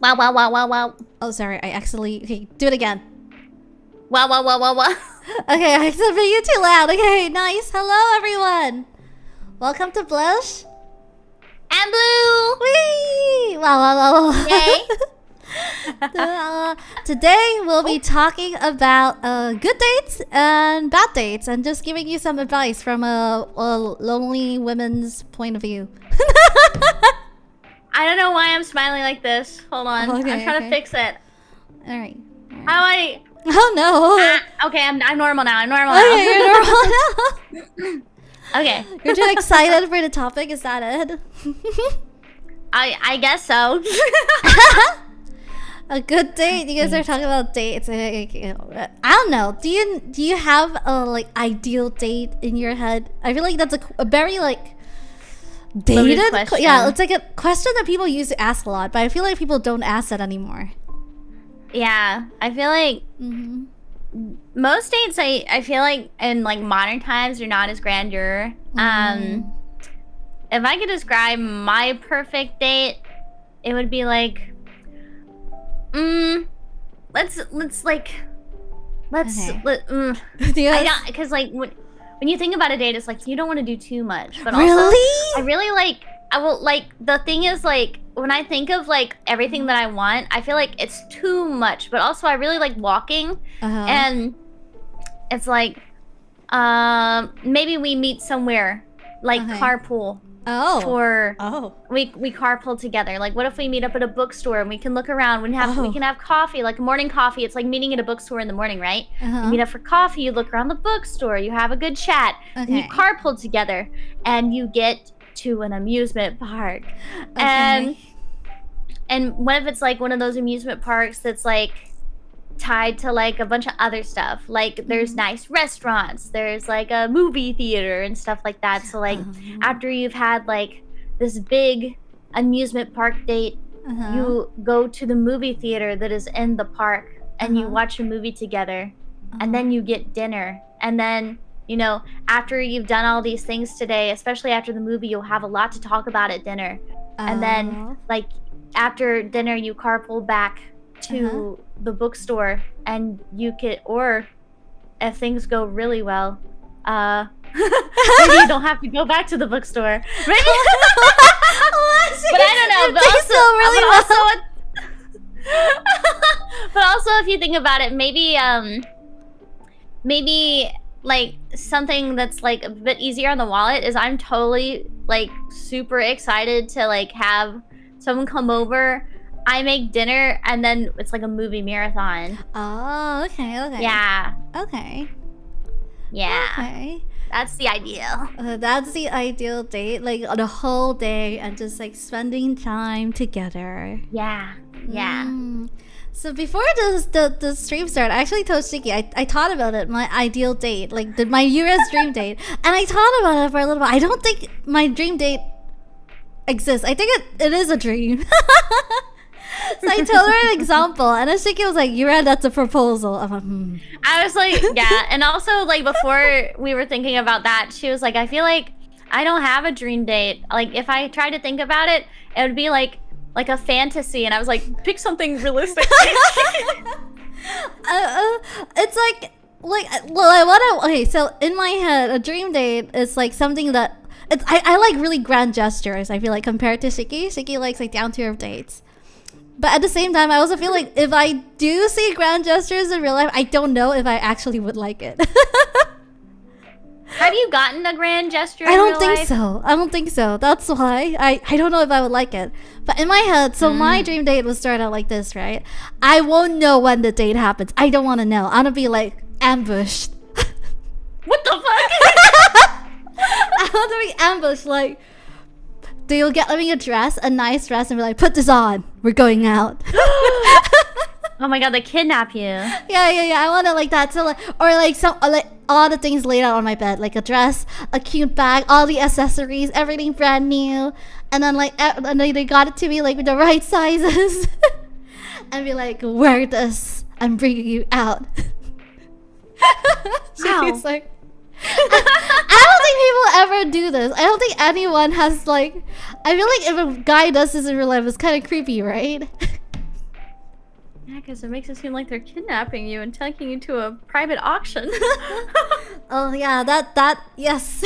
Wow, wow, wow, wow, wow. Oh, sorry. I accidentally... Okay, do it again. Wow, wow, wow, wow, wow. Okay, I accidentally made you too loud. Okay, nice. Hello, everyone. Welcome to Blush. And blue. Whee! Wow, wow, wow, wow. Yay. Today we'll be talking about good dates and bad dates, and just giving you some advice from a lonely woman's point of view. I don't know why I'm smiling like this. Hold on. Okay, I'm trying to fix it. All right. How do I... Oh no. Okay, I'm normal now. I'm normal now. Okay, you're normal now. Okay. You're too excited for the topic, is that it? I guess so. A good date. You guys are talking about dates. I don't know. Do you have a like ideal date in your head? I feel like that's a very like dated question. Yeah, it's like a question that people used to ask a lot, but I feel like people don't ask that anymore. Yeah, I feel like most dates I feel like in like modern times are not as grandeur. If I could describe my perfect date, it would be like let's because like when you think about a date, it's like you don't want to do too much, but also I really like the thing is like when I think of like everything that I want, I feel like it's too much, but also I really like walking, and it's like maybe we meet somewhere like carpool. We carpool together. Like, what if we meet up at a bookstore and we can look around? We can have coffee, like morning coffee. It's like meeting at a bookstore in the morning, right? You meet up for coffee. You look around the bookstore. You have a good chat. And you carpool together, and you get to an amusement park. And what if it's like one of those amusement parks that's like tied to like a bunch of other stuff, like there's nice restaurants, there's like a movie theater and stuff like that. So like after you've had like this big amusement park date, you go to the movie theater that is in the park, and you watch a movie together, and then you get dinner, and then you know after you've done all these things today, especially after the movie, you'll have a lot to talk about at dinner. And then like after dinner you carpool back to the bookstore, and you could, or if things go really well, maybe you don't have to go back to the bookstore. Maybe. But I don't know. But also, if you think about it, maybe like something that's like a bit easier on the wallet is I'm totally like super excited to like have someone come over. I make dinner, and then it's like a movie marathon. Oh, okay. Yeah. Okay. Yeah. Okay. That's the ideal. That's the ideal date, like on a whole day and just like spending time together. Yeah. So before the stream started, I actually told Shiki, I thought about it, my ideal date, like my Yura's dream date. And I thought about it for a little while. I don't think my dream date exists. I think it is a dream. So I told her an example, and then Shiki was like, Yura, that's a proposal. I'm like, I was like, yeah. And also, like, before we were thinking about that, she was like, I feel like I don't have a dream date. Like, if I tried to think about it, it would be like a fantasy. And I was like, pick something realistic. It's like, well, I want to, okay, so in my head, a dream date is like something that, I like really grand gestures, I feel like, compared to Shiki. Shiki likes like down-to-earth dates. But at the same time, I also feel like if I do see grand gestures in real life, I don't know if I actually would like it. Have you gotten a grand gesture in I don't real think life? so. I don't think so. That's why. I don't know if I would like it. But in my head, so my dream date would start out like this, right? I won't know when the date happens. I don't want to know. I want to be like ambushed. What the fuck? I want to be ambushed, like... So you'll get me a nice dress, and be like, put this on. We're going out. Oh my god, they kidnap you. Yeah. I want it like that. So like, or like some like all the things laid out on my bed, like a dress, a cute bag, all the accessories, everything brand new, and then like and they got it to me like with the right sizes, and be like, wear this. I'm bringing you out. Wow. She's like. I don't think people ever do this. I don't think anyone has like. I feel like if a guy does this in real life, it's kind of creepy, right? Yeah, because it makes it seem like they're kidnapping you and taking you to a private auction. Oh yeah, that yes.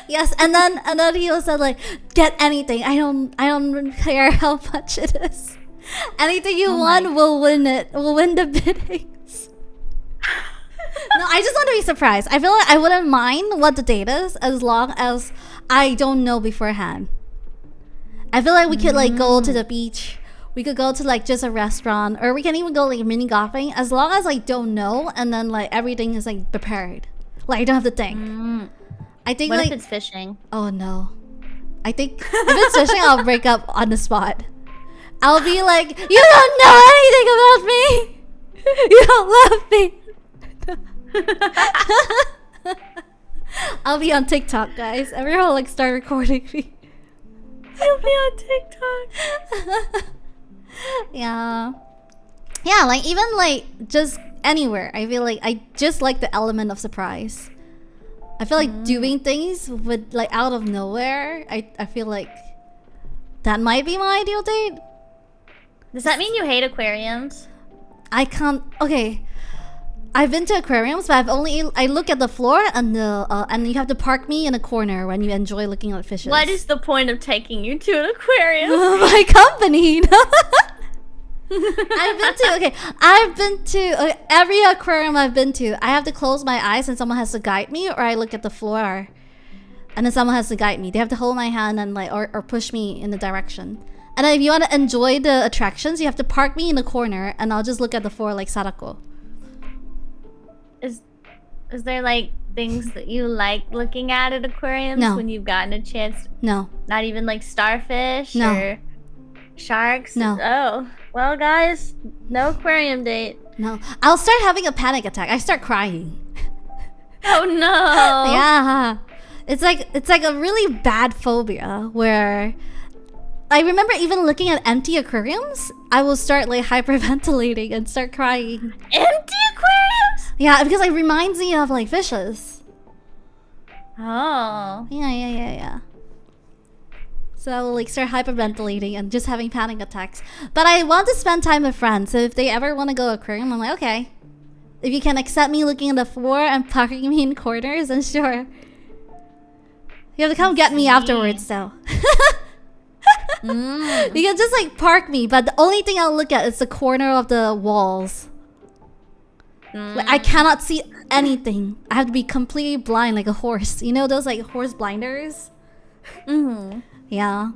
Yes, and then he was like, get anything. I don't care how much it is. Anything you want, we'll win it. We'll win the biddings. No, I just want to be surprised. I feel like I wouldn't mind what the date is as long as I don't know beforehand. I feel like we could like go to the beach. We could go to like just a restaurant, or we can even go like mini golfing as long as I don't know, and then like everything is like prepared. Like I don't have to think. I think what like if it's fishing? Oh no. I think if it's fishing, I'll break up on the spot. I'll be like, you don't know anything about me. You don't love me. I'll be on TikTok, guys. Everyone will like start recording me. I'll be on TikTok. Yeah, like even like just anywhere. I feel like I just like the element of surprise. I feel like doing things with like out of nowhere. I feel like that might be my ideal date. Does that mean you hate aquariums? I can't. Okay, I've been to aquariums, but I look at the floor and and you have to park me in a corner when you enjoy looking at fishes. What is the point of taking you to an aquarium? My company. I've been to every aquarium I've been to. I have to close my eyes and someone has to guide me, or I look at the floor and then someone has to guide me. They have to hold my hand and like or push me in the direction. And then if you want to enjoy the attractions, you have to park me in a corner and I'll just look at the floor like Sadako. Is there like things that you like looking at aquariums when you've gotten a chance? No. Not even like starfish or sharks? No. Oh. Well, guys, no aquarium date. No. I'll start having a panic attack. I start crying. Oh no. Yeah. It's like a really bad phobia where I remember even looking at empty aquariums, I will start like hyperventilating and start crying. Empty aquariums? Yeah, because it reminds me of like fishes. Oh. Yeah. So I will like start hyperventilating and just having panic attacks. But I want to spend time with friends. So if they ever want to go aquarium, I'm like, okay. If you can accept me looking at the floor and parking me in corners, then sure. You have to come get me afterwards though. You can just like park me, but the only thing I'll look at is the corner of the walls. Like, I cannot see anything. I have to be completely blind like a horse. You know those like horse blinders? Yeah.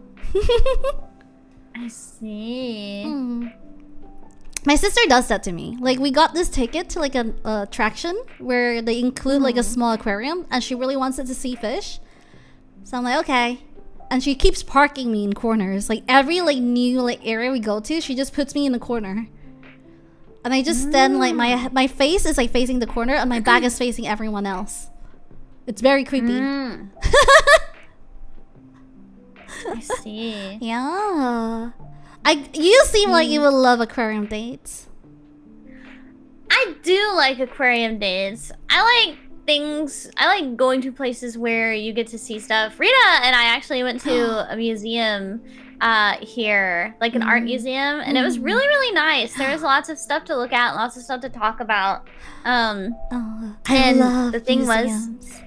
I see. My sister does that to me. Like we got this ticket to like an attraction where they include like a small aquarium, and she really wants it to see fish. So I'm like, okay. And she keeps parking me in corners. Like every like new like area we go to, she just puts me in a corner. And I just stand like my face is like facing the corner and my back is facing everyone else. It's very creepy. I see. Yeah. You seem like you would love aquarium dates. I do like aquarium dates. I like going to places where you get to see stuff. Rita and I actually went to a museum here, like an art museum, and it was really, really nice. There was lots of stuff to look at, lots of stuff to talk about. I and love the thing museums. was,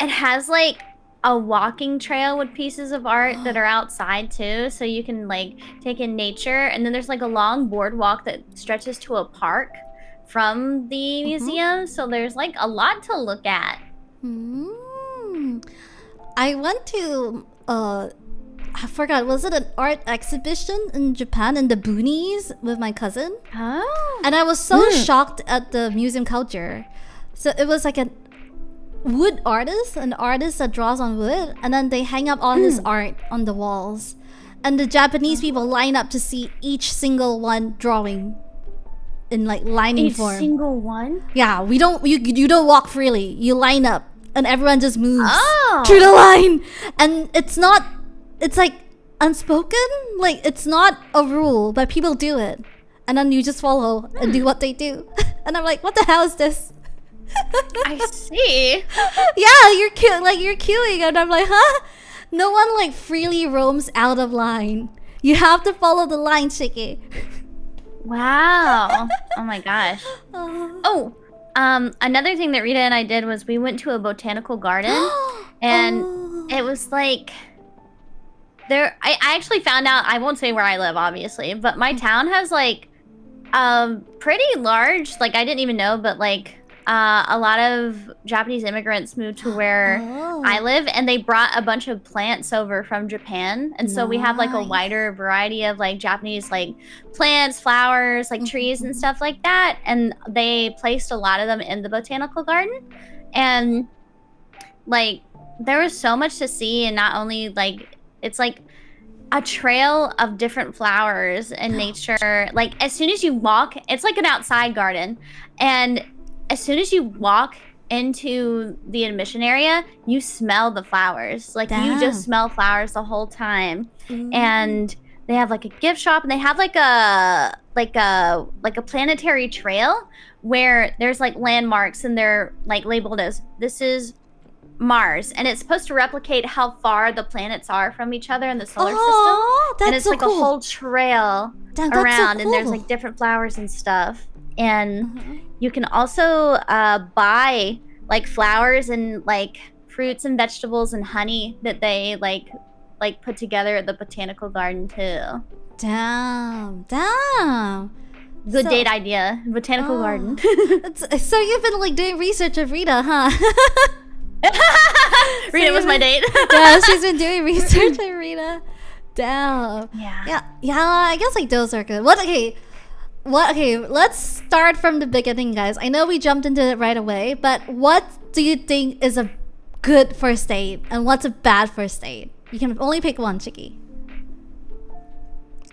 it has like a walking trail with pieces of art that are outside too, so you can like take in nature. And then there's like a long boardwalk that stretches to a park from the museum, so there's like a lot to look at. I went to I forgot, was it an art exhibition in Japan in the boonies with my cousin? Oh. And I was so shocked at the museum culture. So it was like a wood artist, an artist that draws on wood, and then they hang up all his art on the walls. And the Japanese people line up to see each single one drawing in like lining form. Each single one? Yeah, you don't walk freely. You line up and everyone just moves through the line. And it's like unspoken. Like it's not a rule, but people do it. And then you just follow and do what they do. And I'm like, what the hell is this? I see. Yeah, you're queuing, and I'm like, huh? No one like freely roams out of line. You have to follow the line, Shiki. Wow. Oh my gosh. Oh, another thing that Rita and I did was we went to a botanical garden, and it was like there. I actually found out. I won't say where I live, obviously, but my town has like pretty large. Like I didn't even know, but like a lot of Japanese immigrants moved to where I live, and they brought a bunch of plants over from Japan, and so we have like a wider variety of like Japanese like plants, flowers, like trees and stuff like that, and they placed a lot of them in the botanical garden, and like there was so much to see, and not only like it's like a trail of different flowers and nature. Like as soon as you walk, it's like an outside garden, and as soon as you walk into the admission area, you smell the flowers. Like you just smell flowers the whole time. And they have like a gift shop, and they have like a planetary trail where there's like landmarks, and they're like labeled as this is Mars, and it's supposed to replicate how far the planets are from each other in the solar system. And it's so like cool. A whole trail around, so cool. And there's like different flowers and stuff. And you can also buy like flowers and like fruits and vegetables and honey that they like put together at the botanical garden too. Damn. Good date idea, botanical garden. So you've been like doing research of Rita, huh? Rita was my date. Yeah, she's been doing research of Rita. Damn. Yeah. I guess like those are good. Okay, let's start from the beginning, guys. I know we jumped into it right away, but what do you think is a good first date and what's a bad first date? You can only pick one, Chicky.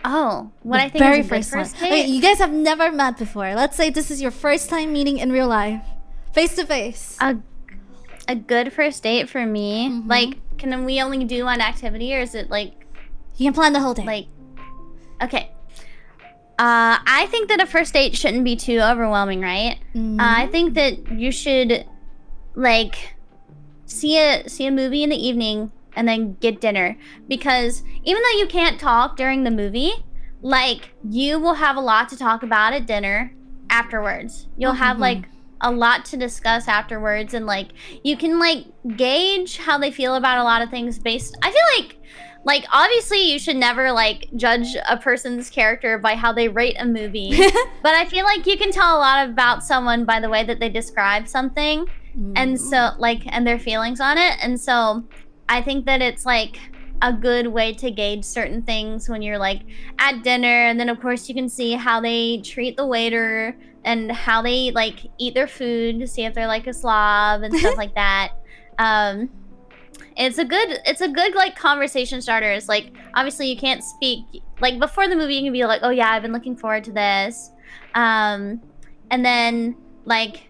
Oh, what I think is a good first date? Okay, you guys have never met before. Let's say this is your first time meeting in real life, face to face. A good first date for me. Like, can we only do one activity, or is it like you can plan the whole day? Like, okay. I think that a first date shouldn't be too overwhelming, right? I think that you should, like, see a movie in the evening and then get dinner. Because even though you can't talk during the movie, like, you will have a lot to talk about at dinner afterwards. You'll have, like, a lot to discuss afterwards. And, like, you can, like, gauge how they feel about a lot of things based... I feel like, obviously, you should never, like, judge a person's character by how they rate a movie. But I feel like you can tell a lot about someone by the way that they describe something. And so, like, and their feelings on it. And so, I think that it's, like, a good way to gauge certain things when you're, like, at dinner. And then, of course, you can see how they treat the waiter and how they, like, eat their food to see if they're, like, a slob and stuff like that. It's a good like conversation starters. Like obviously you can't speak like before the movie. You can be like, oh yeah, I've been looking forward to this, and then like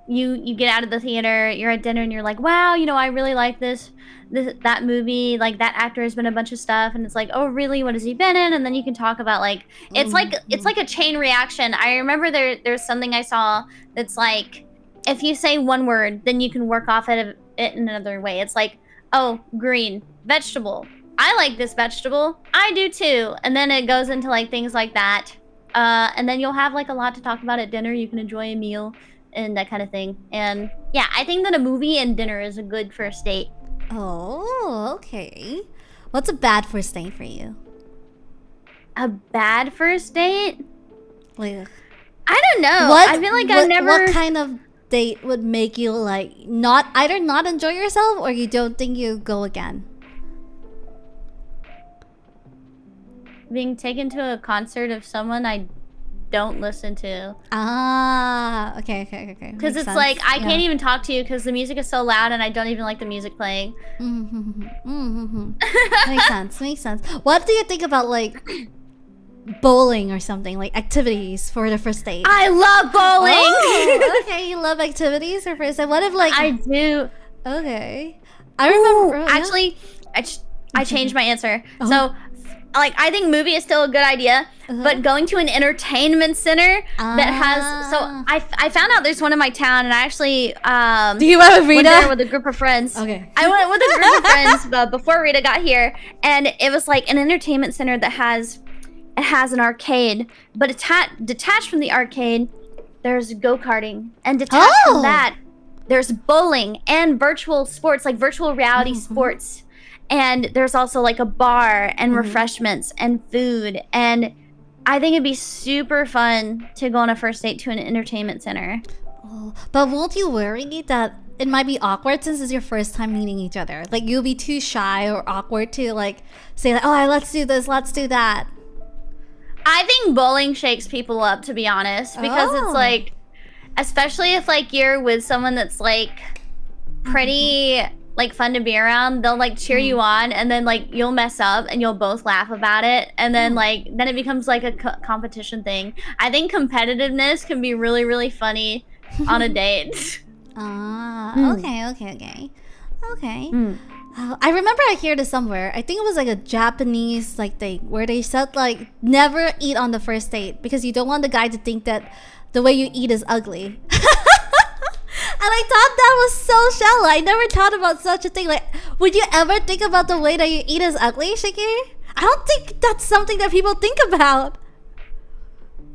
you get out of the theater, you're at dinner, and you're like, wow, you know, I really like that movie. Like that actor has been in a bunch of stuff, and it's like, oh really, what has he been in? And then you can talk about like it's like a chain reaction. I remember there's something I saw that's like if you say one word, then you can work off it in another way. It's like, oh, green, vegetable. I like this vegetable. I do too. And then it goes into like things like that. And then you'll have like a lot to talk about at dinner. You can enjoy a meal and that kind of thing. And yeah, I think that a movie and dinner is a good first date. Oh, okay. What's a bad first date for you? A bad first date? Like, I don't know. I feel like I've never... What kind of date would make you like either not enjoy yourself or you don't think you go again? Being taken to a concert of someone I don't listen to. Okay. Because it's sense. Like I can't even talk to you because the music is so loud and I don't even like the music playing. Makes sense. What do you think about like bowling or something, like activities for the first date? I love bowling. Oh, okay, you love activities for first date. What if like I do? Okay, I remember. Actually, I changed my answer. So, like, I think movie is still a good idea, but going to an entertainment center that has. So I found out there's one in my town, and I actually do you went with Rita? Went there with a group of friends. Okay, I went with a group of friends before Rita got here, and it was like an entertainment center that has it has an arcade, but detached from the arcade, there's go-karting, and detached from that, there's bowling and virtual sports, like virtual reality sports. And there's also like a bar and refreshments and food. And I think it'd be super fun to go on a first date to an entertainment center. Oh, but won't you worry that it might be awkward since it's your first time meeting each other? Like, you'll be too shy or awkward to like say like, oh, let's do this, let's do that. I think bowling shakes people up, to be honest, because it's like, especially if like you're with someone that's like pretty like fun to be around, they'll like cheer you on, and then like you'll mess up and you'll both laugh about it, and then like then it becomes like a competition thing. I think competitiveness can be really, really funny on a date. Okay. I remember I heard it somewhere. I think it was like a Japanese like thing where they said like never eat on the first date because you don't want the guy to think that the way you eat is ugly. And I thought that was so shallow. I never thought about such a thing. Like, would you ever think about the way that you eat is ugly, Shiki? I don't think that's something that people think about.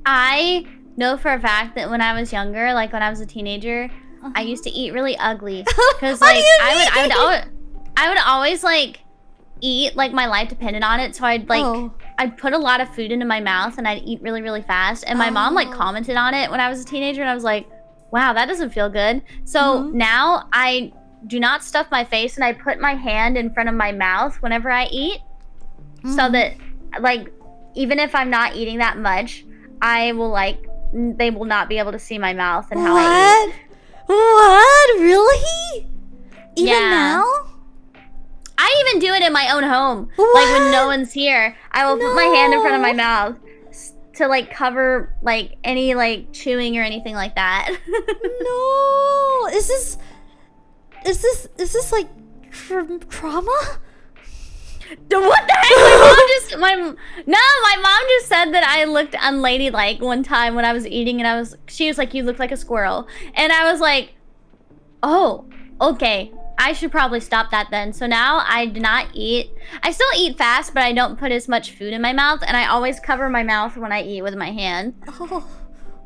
I know for a fact that when I was younger, like when I was a teenager, I used to eat really ugly because like I would always like eat like my life depended on it. So I'd like I'd put a lot of food into my mouth and I'd eat really, really fast. And my mom like commented on it when I was a teenager, and I was like, wow, that doesn't feel good. So now I do not stuff my face, and I put my hand in front of my mouth whenever I eat, so that like even if I'm not eating that much, I will like they will not be able to see my mouth and how I eat. What? Really? Even now? I even do it in my own home. Like when no one's here, I will put my hand in front of my mouth to like cover like any like chewing or anything like that. No. Is this like trauma? What the heck? My mom just said that I looked unladylike one time when I was eating, and she was like, you look like a squirrel. And I was like, oh, okay. I should probably stop that then. So now I do not eat. I still eat fast, but I don't put as much food in my mouth, and I always cover my mouth when I eat with my hand. Oh,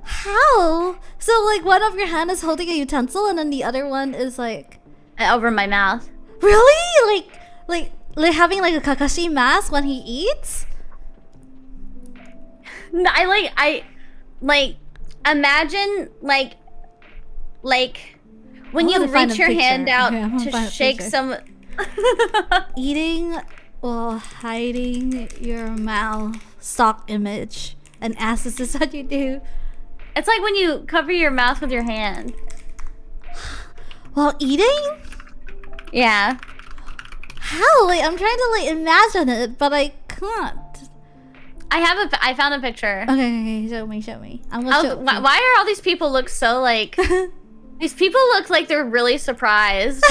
how? So like one of your hand is holding a utensil and then the other one is like over my mouth. Really? Like having like a Kakashi mask when he eats? I imagine like when you reach your hand out to shake some eating while hiding your mouth stock image, and ask, is this what you do? It's like when you cover your mouth with your hand while eating? Yeah. How? Like, I'm trying to like imagine it, but I can't. I found a picture. Okay, show me. Why are all these people look so like these people look like they're really surprised.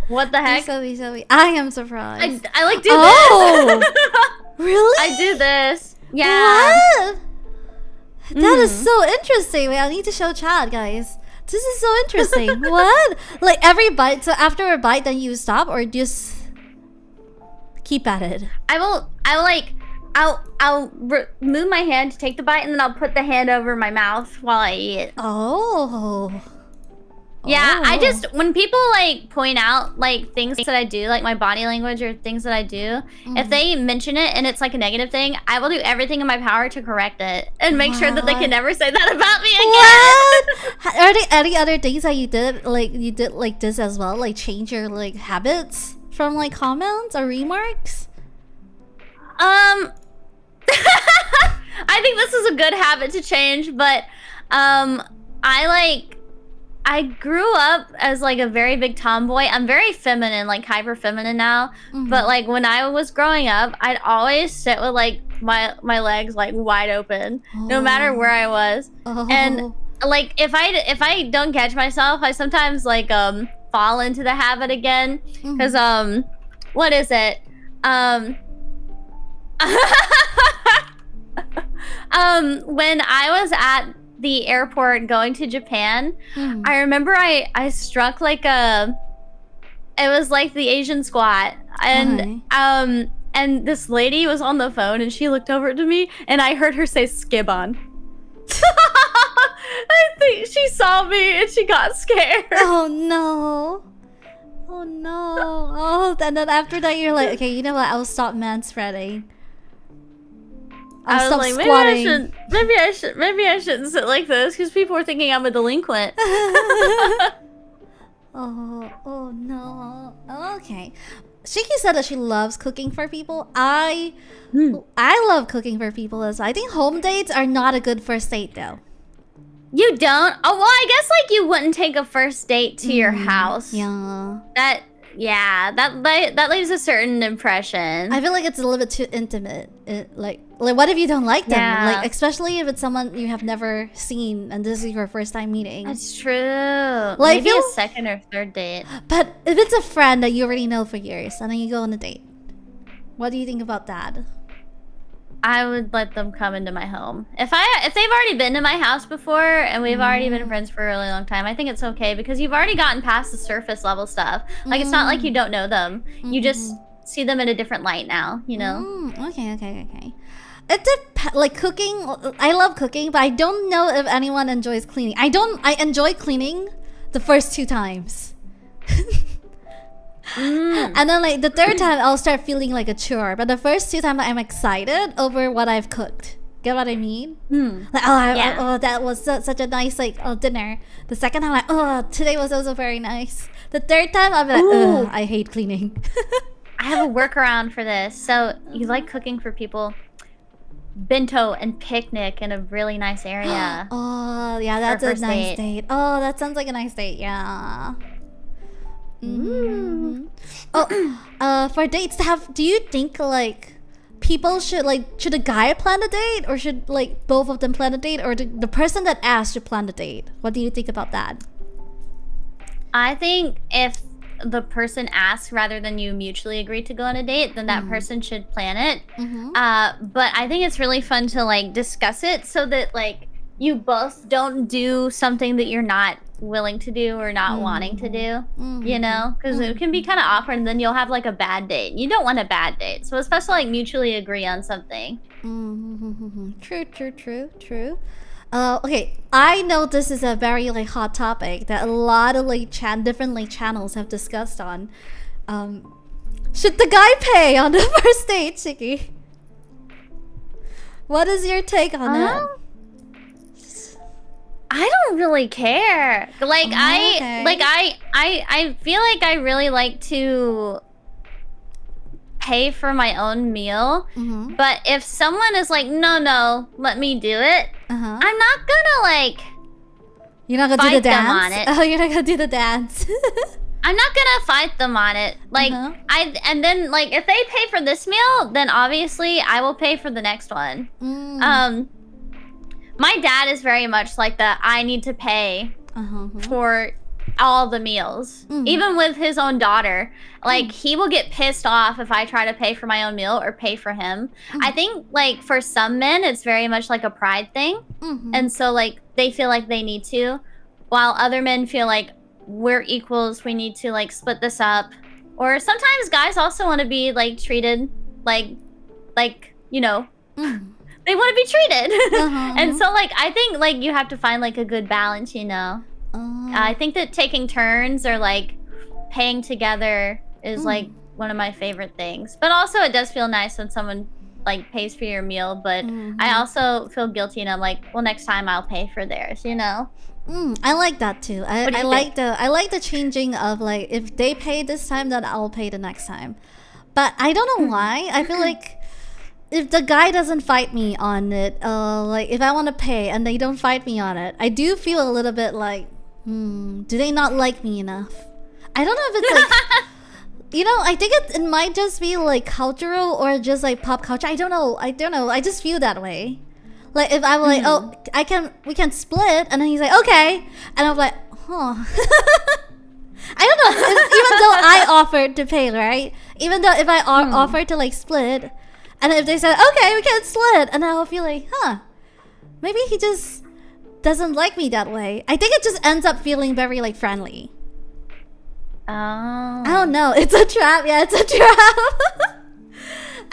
What the heck? Show me. I am surprised. I like do this. Really? I do this. Yeah. What? That is so interesting. Wait, I need to show Chad, guys. This is so interesting. What? Like every bite, so after a bite then you stop or just keep at it? I'll move my hand to take the bite, and then I'll put the hand over my mouth while I eat. Yeah, I just, when people like point out like things that I do, like my body language or things that I do, if they mention it and it's like a negative thing, I will do everything in my power to correct it and make sure that they can never say that about me again. Are there any other things that you did like this as well? Like change your like habits from like comments or remarks? I think this is a good habit to change, but I grew up as like a very big tomboy. I'm very feminine, like hyper feminine now. But like when I was growing up, I'd always sit with like my legs like wide open, no matter where I was. And like if I don't catch myself, I sometimes like fall into the habit again. Cause what is it? When I was at the airport going to Japan, I remember I struck like it was like the Asian squat, and and this lady was on the phone, and she looked over to me, and I heard her say "Skibon." I think she saw me and she got scared. Oh no. Oh no. Oh, and then after that you're like, okay, you know what? I'll stop manspreading. I'll stop like, squatting. Maybe I shouldn't sit like this because people are thinking I'm a delinquent. Oh no. Okay. Shiki said that she loves cooking for people. I love cooking for as well. I think home dates are not a good first date though. You don't? Oh, well, I guess like you wouldn't take a first date to your house. Yeah. That leaves a certain impression. I feel like it's a little bit too intimate. Like what if you don't like them? Yeah. Like especially if it's someone you have never seen and this is your first time meeting. That's true. Like maybe a second or third date. But if it's a friend that you already know for years and then you go on a date, what do you think about that? I would let them come into my home. If they've already been to my house before and we've already been friends for a really long time, I think it's okay because you've already gotten past the surface level stuff. Like it's not like you don't know them. You just see them in a different light now, you know? Okay. It like cooking. I love cooking, but I don't know if anyone enjoys cleaning. I enjoy cleaning the first 2 times. And then like the third time I'll start feeling like a chore, but the first 2 times I'm excited over what I've cooked. Get what I mean? Like oh that was such a nice like dinner. The second time like today was also very nice. The third time I'm like I hate cleaning. I have a workaround for this. So you like cooking for people, bento and picnic in a really nice area. Oh yeah, that's a nice date. Oh, that sounds like a nice date. Yeah. For dates, do you think like people should a guy plan a date or should like both of them plan a date or the person that asked should plan the date? What do you think about that? I think if the person asks rather than you mutually agree to go on a date, then that person should plan it. But I think it's really fun to like discuss it so that like you both don't do something that you're not willing to do or not wanting to do, you know, because it can be kind of awkward and then you'll have like a bad date. You don't want a bad date, so it's best to like mutually agree on something. True. Okay, I know this is a very like hot topic that a lot of like different like channels have discussed on. Should the guy pay on the first date, Shiki? What is your take on it? I don't really care. Like I feel like I really like to pay for my own meal. But if someone is like, no, let me do it, I'm not gonna like. You're not gonna do the dance? On it. Oh, you're not gonna do the dance. I'm not gonna fight them on it. Like and then like if they pay for this meal, then obviously I will pay for the next one. My dad is very much like that. I need to pay for all the meals, even with his own daughter. Like he will get pissed off if I try to pay for my own meal or pay for him. I think like for some men, it's very much like a pride thing, and so like they feel like they need to, while other men feel like we're equals. We need to like split this up. Or sometimes guys also want to be like treated like you know. They want to be treated. And so like I think like you have to find like a good balance, you know. I think that taking turns or like paying together is like one of my favorite things. But also it does feel nice when someone like pays for your meal, but I also feel guilty and I'm like, well, next time I'll pay for theirs, you know. I like that too. I like the changing of like if they pay this time then I'll pay the next time. But I don't know why. I feel like if the guy doesn't fight me on it, like if I want to pay and they don't fight me on it, I do feel a little bit like, do they not like me enough? I don't know if it's like, you know, I think it might just be like cultural or just like pop culture. I don't know. I just feel that way. Like if I'm like, we can split, and then he's like, okay, and I'm like, I don't know. Even though I offered to pay, right? Even though if I offered to like split. And if they said, okay, we can split, and I'll feel like, maybe he just doesn't like me that way. I think it just ends up feeling very like friendly. I don't know. It's a trap. Yeah, it's a trap.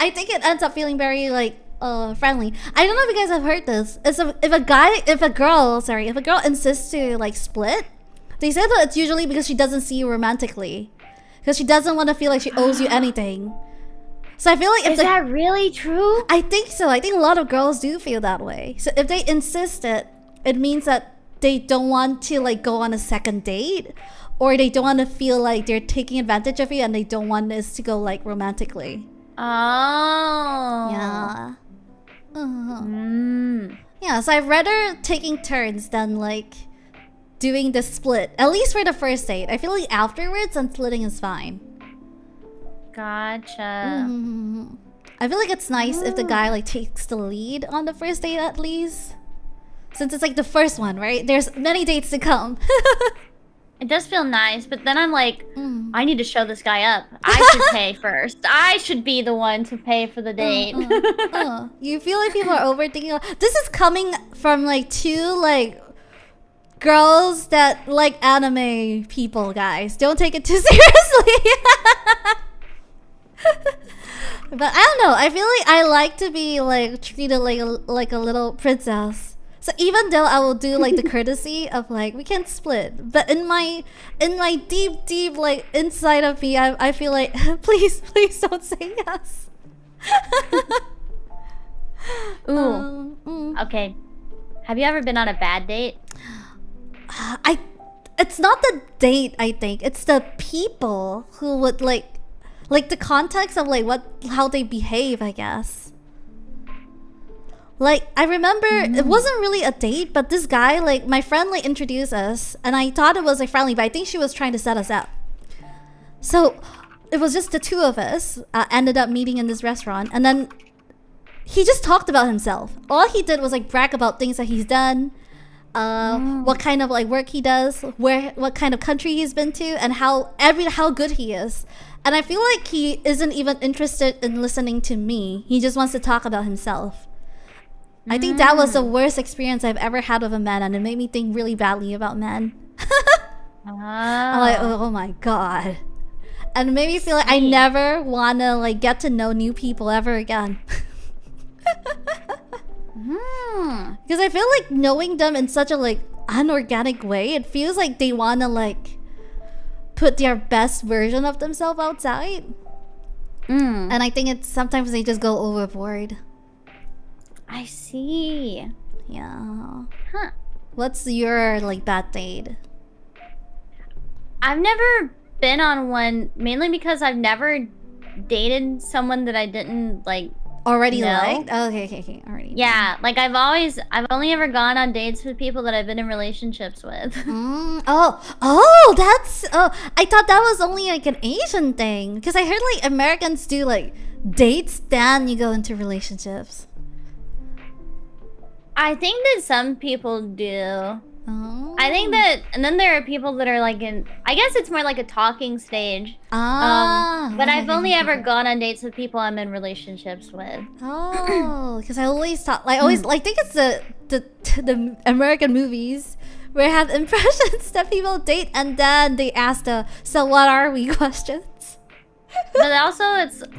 I think it ends up feeling very like friendly. I don't know if you guys have heard this. If a girl insists to like split, they say that it's usually because she doesn't see you romantically, because she doesn't want to feel like she owes you anything. So I feel like is that really true? I think so. I think a lot of girls do feel that way. So if they insist it means that they don't want to like go on a second date, or they don't want to feel like they're taking advantage of you, and they don't want this to go like romantically. Oh. Yeah. Yeah, so I'd rather taking turns than like doing the split, at least for the first date. I feel like afterwards, then splitting is fine. Gotcha. I feel like it's nice if the guy like takes the lead on the first date at least, since it's like the first one, right? There's many dates to come. It does feel nice, but then I'm like, I need to show this guy up. I should pay first. I should be the one to pay for the date. You feel like people are overthinking. This is coming from like two like girls that like anime people, guys. Don't take it too seriously. But I don't know. I feel like I like to be like treated like a little princess. So even though I will do like the courtesy of like we can split, but in my deep like inside of me, I feel like please don't say yes. Ooh. Okay. Have you ever been on a bad date? It's not the date. I think it's the people who would like the context of like how they behave, I guess. Like, I remember it wasn't really a date, but this guy, like, my friend, like, introduced us, and I thought it was, like, friendly, but I think she was trying to set us up. So, it was just the two of us, ended up meeting in this restaurant, and then he just talked about himself. All he did was, like, brag about things that he's done, what kind of, like, work he does, what kind of country he's been to, and how good he is. And I feel like he isn't even interested in listening to me. He just wants to talk about himself. I think that was the worst experience I've ever had with a man, and it made me think really badly about men. I'm like, oh my god. And it made me feel like I never wanna like get to know new people ever again. Because I feel like knowing them in such a like unorganic way, it feels like they wanna like put their best version of themselves outside. And I think it's sometimes they just go overboard. I see. Yeah. Huh. What's your like bad date? I've never been on one, mainly because I've never dated someone that I didn't like already know. Liked? Oh, okay. Already. Yeah, like I've only ever gone on dates with people that I've been in relationships with. I thought that was only like an Asian thing, because I heard like Americans do like dates, then you go into relationships. I think that some people do. Oh. I think that, and then there are people that are like in, I guess it's more like a talking stage. But I've only ever gone on dates with people I'm in relationships with. Oh, because I always thought, like, I think it's the American movies where I have impressions that people date and then they ask the "so what are we?" questions. But also,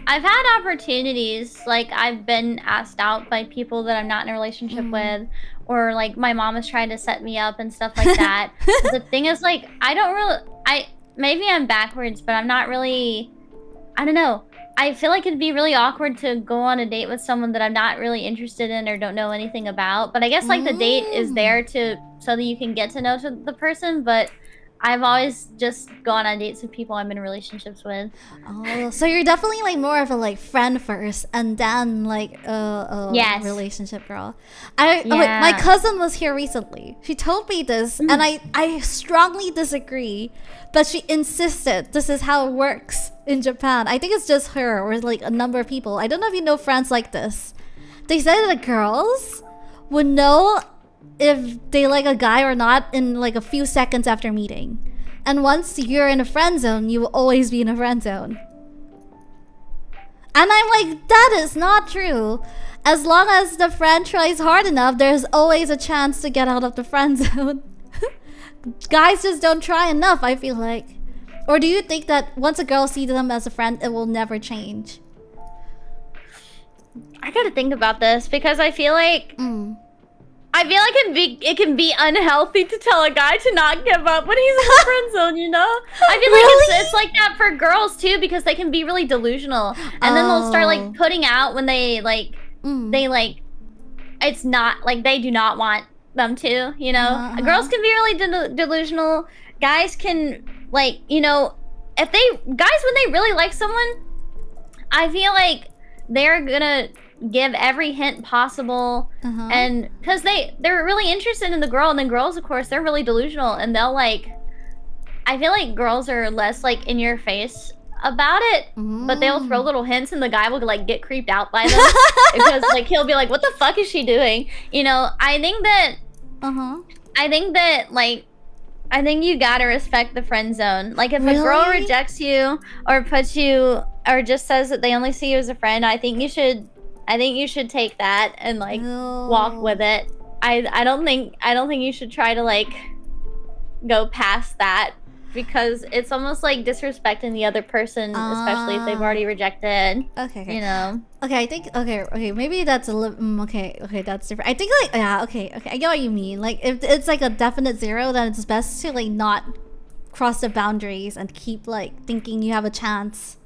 I've had opportunities, like I've been asked out by people that I'm not in a relationship with, or like my mom has tried to set me up and stuff like that. The thing is, like, maybe I'm backwards, but I'm not really, I don't know. I feel like it'd be really awkward to go on a date with someone that I'm not really interested in or don't know anything about. But I guess like the date is there so that you can get to know the person, but I've always just gone on dates with people I'm in relationships with. Oh, so you're definitely like more of a like friend first and then like yes. relationship girl. My cousin was here recently. She told me this and I strongly disagree, but she insisted this is how it works in Japan. I think it's just her or like a number of people. I don't know if you know friends like this. They said that girls would know if they like a guy or not in like a few seconds after meeting. And once you're in a friend zone, you will always be in a friend zone. And I'm like, that is not true. As long as the friend tries hard enough, there's always a chance to get out of the friend zone. Guys just don't try enough, I feel like. Or do you think that once a girl sees them as a friend, it will never change? I gotta think about this because I feel like it can be unhealthy to tell a guy to not give up when he's in the friend zone, you know? I feel like it's like that for girls too because they can be really delusional. And then they'll start like putting out when they like it's not like they do not want them to, you know? Girls can be really delusional. Guys can like, you know, guys when they really like someone, I feel like they're gonna give every hint possible and because they're really interested in the girl, and then girls of course they're really delusional and they'll like, I feel like girls are less like in your face about it, but they'll throw little hints and the guy will like get creeped out by them because like he'll be like, what the fuck is she doing, you know? I think you gotta respect the friend zone. Like if a girl rejects you or puts you or just says that they only see you as a friend, I think you should take that and like walk with it. I don't think you should try to like go past that because it's almost like disrespecting the other person, especially if they've already rejected. Okay. You know. Okay, I think maybe that's a little okay, that's different. I think like okay, I get what you mean. Like if it's like a definite 0, then it's best to like not cross the boundaries and keep like thinking you have a chance.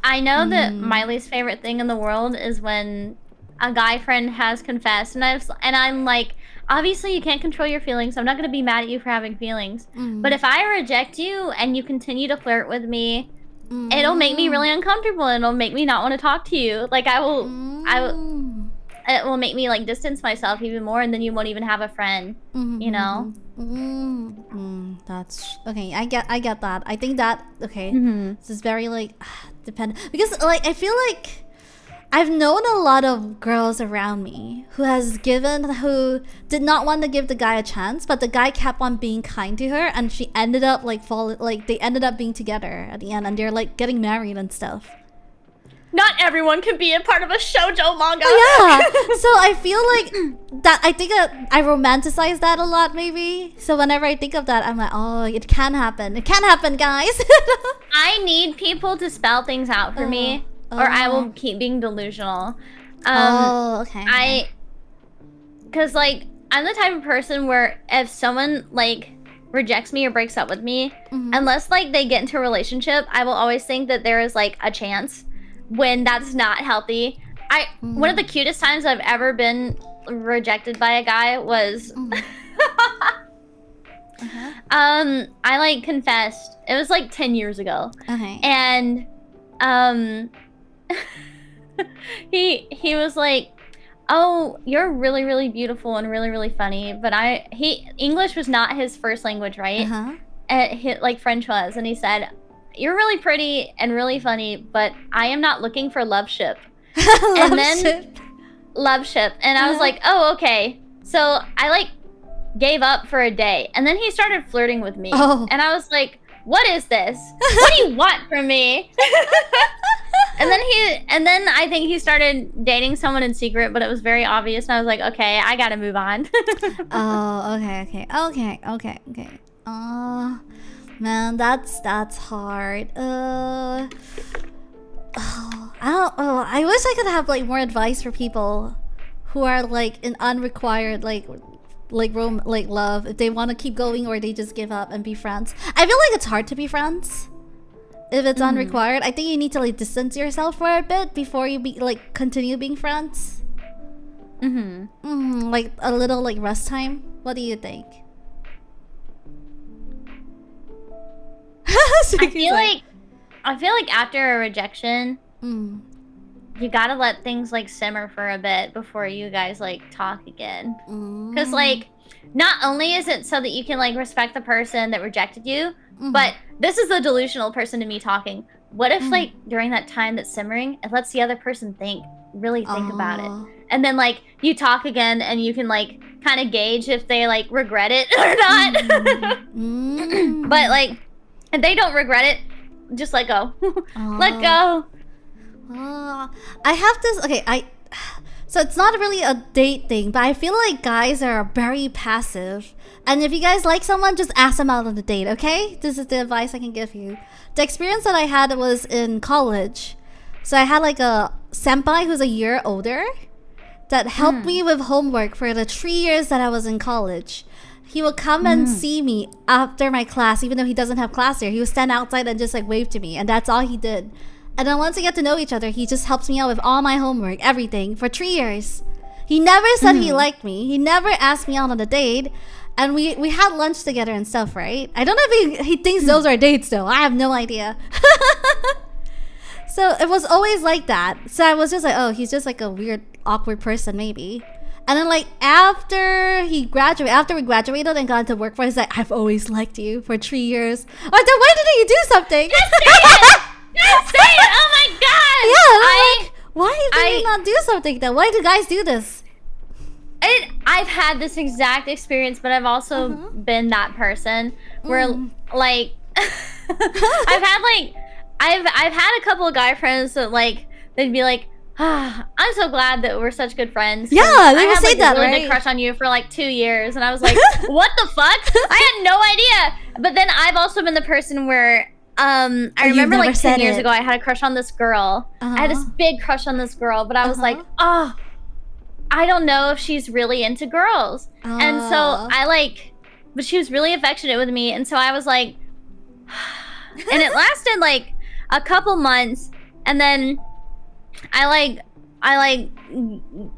I know that my least favorite thing in the world is when a guy friend has confessed, and I'm like, obviously you can't control your feelings. I'm not gonna be mad at you for having feelings. But if I reject you and you continue to flirt with me, it'll make me really uncomfortable and it'll make me not want to talk to you. Like it will make me like distance myself even more, and then you won't even have a friend. You know. That's okay. I get that. I think that this is very like dependent because like I feel like I've known a lot of girls around me who did not want to give the guy a chance, but the guy kept on being kind to her, and she ended up like they ended up being together at the end, and they're like getting married and stuff. Not everyone can be a part of a shoujo manga. Yeah. So I feel like that. I think I romanticize that a lot, maybe. So whenever I think of that, I'm like, oh, it can happen. It can happen, guys. I need people to spell things out for me, or I will keep being delusional. Because like I'm the type of person where if someone like rejects me or breaks up with me, unless like they get into a relationship, I will always think that there is like a chance. When that's not healthy. One of the cutest times I've ever been rejected by a guy was I like confessed. It was like 10 years ago. And he was like, oh, you're really, really beautiful and really, really funny, but English was not his first language, right? Like French was, and he said, you're really pretty and really funny, but I am not looking for love ship. Love ship. And I was like, oh, okay. So I like gave up for a day, and then he started flirting with me. And I was like, what is this? What do you want from me? and then I think he started dating someone in secret, but it was very obvious, and I was like, okay, I gotta move on. Okay. Man, that's hard. I wish I could have like more advice for people who are like in unrequired like love, if they want to keep going or they just give up and be friends. I feel like it's hard to be friends if it's unrequired. I think you need to like distance yourself for a bit before you continue being friends. Like a little like rest time. What do you think? I feel like after a rejection, you gotta let things like simmer for a bit before you guys like talk again. Because like, not only is it so that you can like respect the person that rejected you, but this is the delusional person to me talking. What if like during that time that's simmering, it lets the other person really think about it, and then like you talk again and you can like kind of gauge if they like regret it or not. But like, if they don't regret it, just let go. Let go. I have this. So it's not really a date thing, but I feel like guys are very passive. And if you guys like someone, just ask them out on a date, okay? This is the advice I can give you. The experience that I had was in college. So I had like a senpai who's a year older that helped me with homework for the 3 years that I was in college. He would come and see me after my class, even though he doesn't have class there. He would stand outside and just like wave to me, and that's all he did. And then once we get to know each other, he just helps me out with all my homework, everything, for 3 years. He never said he liked me. He never asked me out on a date. And we had lunch together and stuff, right? I don't know if he thinks those are dates, though. I have no idea. So it was always like that. So I was just like, oh, he's just like a weird, awkward person, maybe. And then like after we graduated and got into workforce, he's like, I've always liked you for 3 years. Oh, then why didn't you do something? Just say it! Just say it! Oh my god! Yeah, why did you not do something then? Why do guys do this? I've had this exact experience, but I've also been that person where like I've had a couple of guy friends that like they'd be like, I'm so glad that we're such good friends. Yeah, they would say that, I had like a really right? big crush on you for like 2 years, and I was like, what the fuck? I had no idea. But then I've also been the person where I remember like 10 years ago I had a crush on this girl. I had this big crush on this girl, but I was like, oh, I don't know if she's really into girls. And so but she was really affectionate with me, and so I was like, and it lasted like a couple months, and then I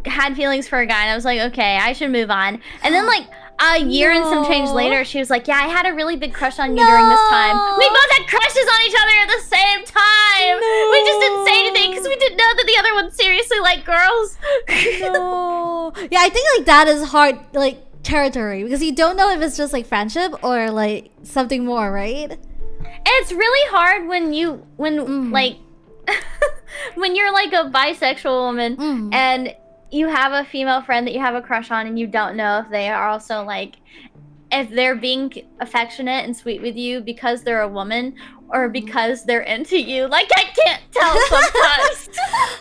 had feelings for a guy, and I was like, okay, I should move on. And then like a year and some change later, she was like, yeah, I had a really big crush on you during this time. We both had crushes on each other at the same time. We just didn't say anything because we didn't know that the other one seriously liked girls. No. Yeah, I think like that is hard, like territory, because you don't know if it's just like friendship or like something more, right? It's really hard when like when you're like a bisexual woman and you have a female friend that you have a crush on, and you don't know if they are also like, if they're being affectionate and sweet with you because they're a woman or because they're into you. Like, I can't tell sometimes.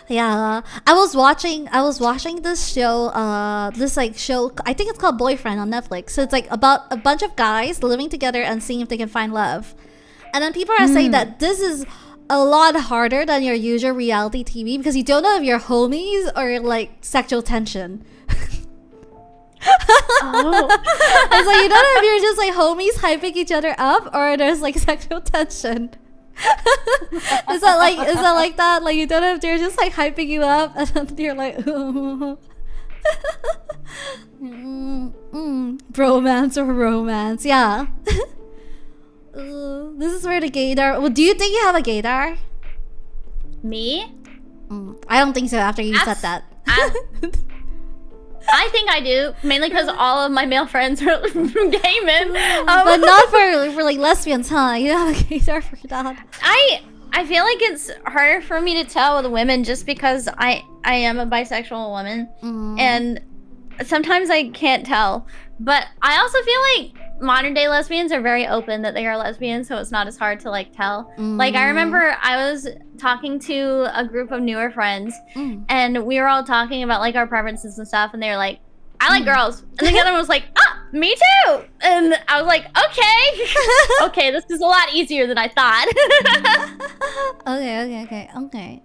Yeah, I was watching this show, I think it's called Boyfriend on Netflix. So it's like about a bunch of guys living together and seeing if they can find love. And then people are saying that this is a lot harder than your usual reality TV because you don't know if you're homies or like sexual tension. It's like you don't know if you're just like homies hyping each other up or there's like sexual tension. Is that like that? Like you don't know if they're just like hyping you up and then you're like, bromance or romance, yeah. This is where the gaydar. Well, do you think you have a gaydar? Me? I don't think so. After you said that, I think I do, mainly because all of my male friends are gay men. But not for like lesbians, huh? You have a gaydar for that. I feel like it's harder for me to tell with women just because I am a bisexual woman, and sometimes I can't tell. But I also feel like modern day lesbians are very open that they are lesbians, so it's not as hard to like tell. Like I remember I was talking to a group of newer friends, and we were all talking about like our preferences and stuff, and they were like, I like girls, and the other one was like, me too, and I was like, okay. Okay, this is a lot easier than I thought. Okay.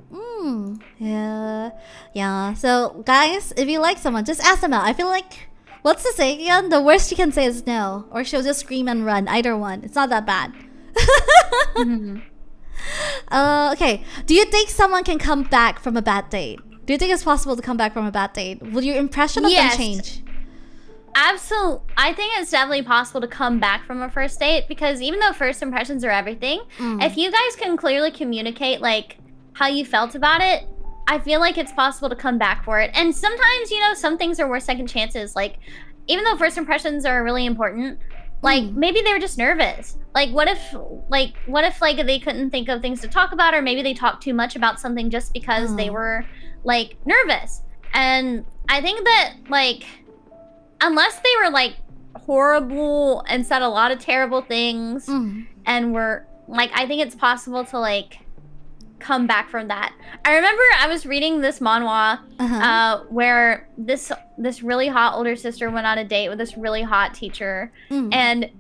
Yeah. So guys, if you like someone, just ask them out. I feel like, what's the saying again? The worst you can say is no, or she'll just scream and run. Either one. It's not that bad. Okay. Do you think someone can come back from a bad date? Do you think it's possible to come back from a bad date? Will your impression of them change? Absolutely. I think it's definitely possible to come back from a first date, because even though first impressions are everything, if you guys can clearly communicate like how you felt about it, I feel like it's possible to come back for it. And sometimes, you know, some things are worth second chances. Like, even though first impressions are really important, like maybe they were just nervous. Like what if they couldn't think of things to talk about, or maybe they talked too much about something just because they were like nervous. And I think that like, unless they were like horrible and said a lot of terrible things and were like, I think it's possible to like come back from that. I remember I was reading this manhwa where this really hot older sister went on a date with this really hot teacher, and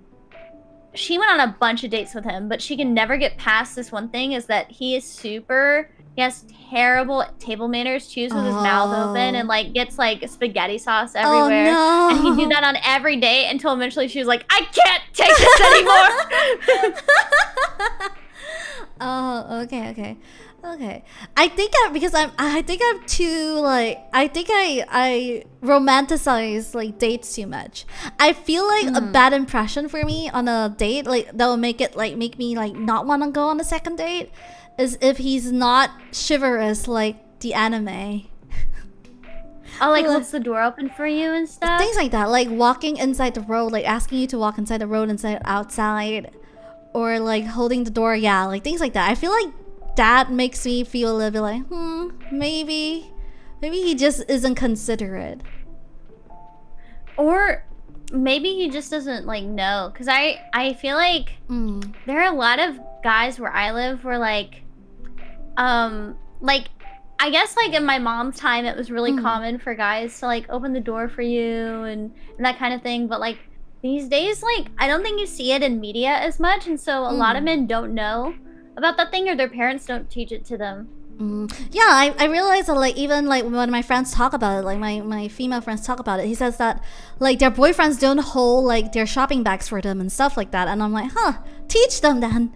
she went on a bunch of dates with him, but she can never get past this one thing, is that he is super He has terrible table manners, chews with his mouth open, and like gets like spaghetti sauce everywhere. Oh, no. And he'd do that on every date until eventually she was like, I can't take this anymore. Oh, okay. I think I'm too like I romanticize like dates too much. I feel like a bad impression for me on a date, like that will make me like not want to go on a second date, is if he's not chivalrous like the anime. Oh, like holds the door open for you and stuff? Things like that, like walking inside the road, like asking you to walk inside the road instead outside, or like holding the door, yeah, like things like that. I feel like that makes me feel a little bit like, maybe he just isn't considerate. Or maybe he just doesn't like know. Because I feel like there are a lot of guys where I live where like I guess like in my mom's time it was really common for guys to like open the door for you and that kind of thing. But like these days, like I don't think you see it in media as much, and so a lot of men don't know about that thing, or their parents don't teach it to them. Yeah, I realize that like even like when my friends talk about it, like my female friends talk about it, he says that like their boyfriends don't hold like their shopping bags for them and stuff like that, and I'm like, teach them then.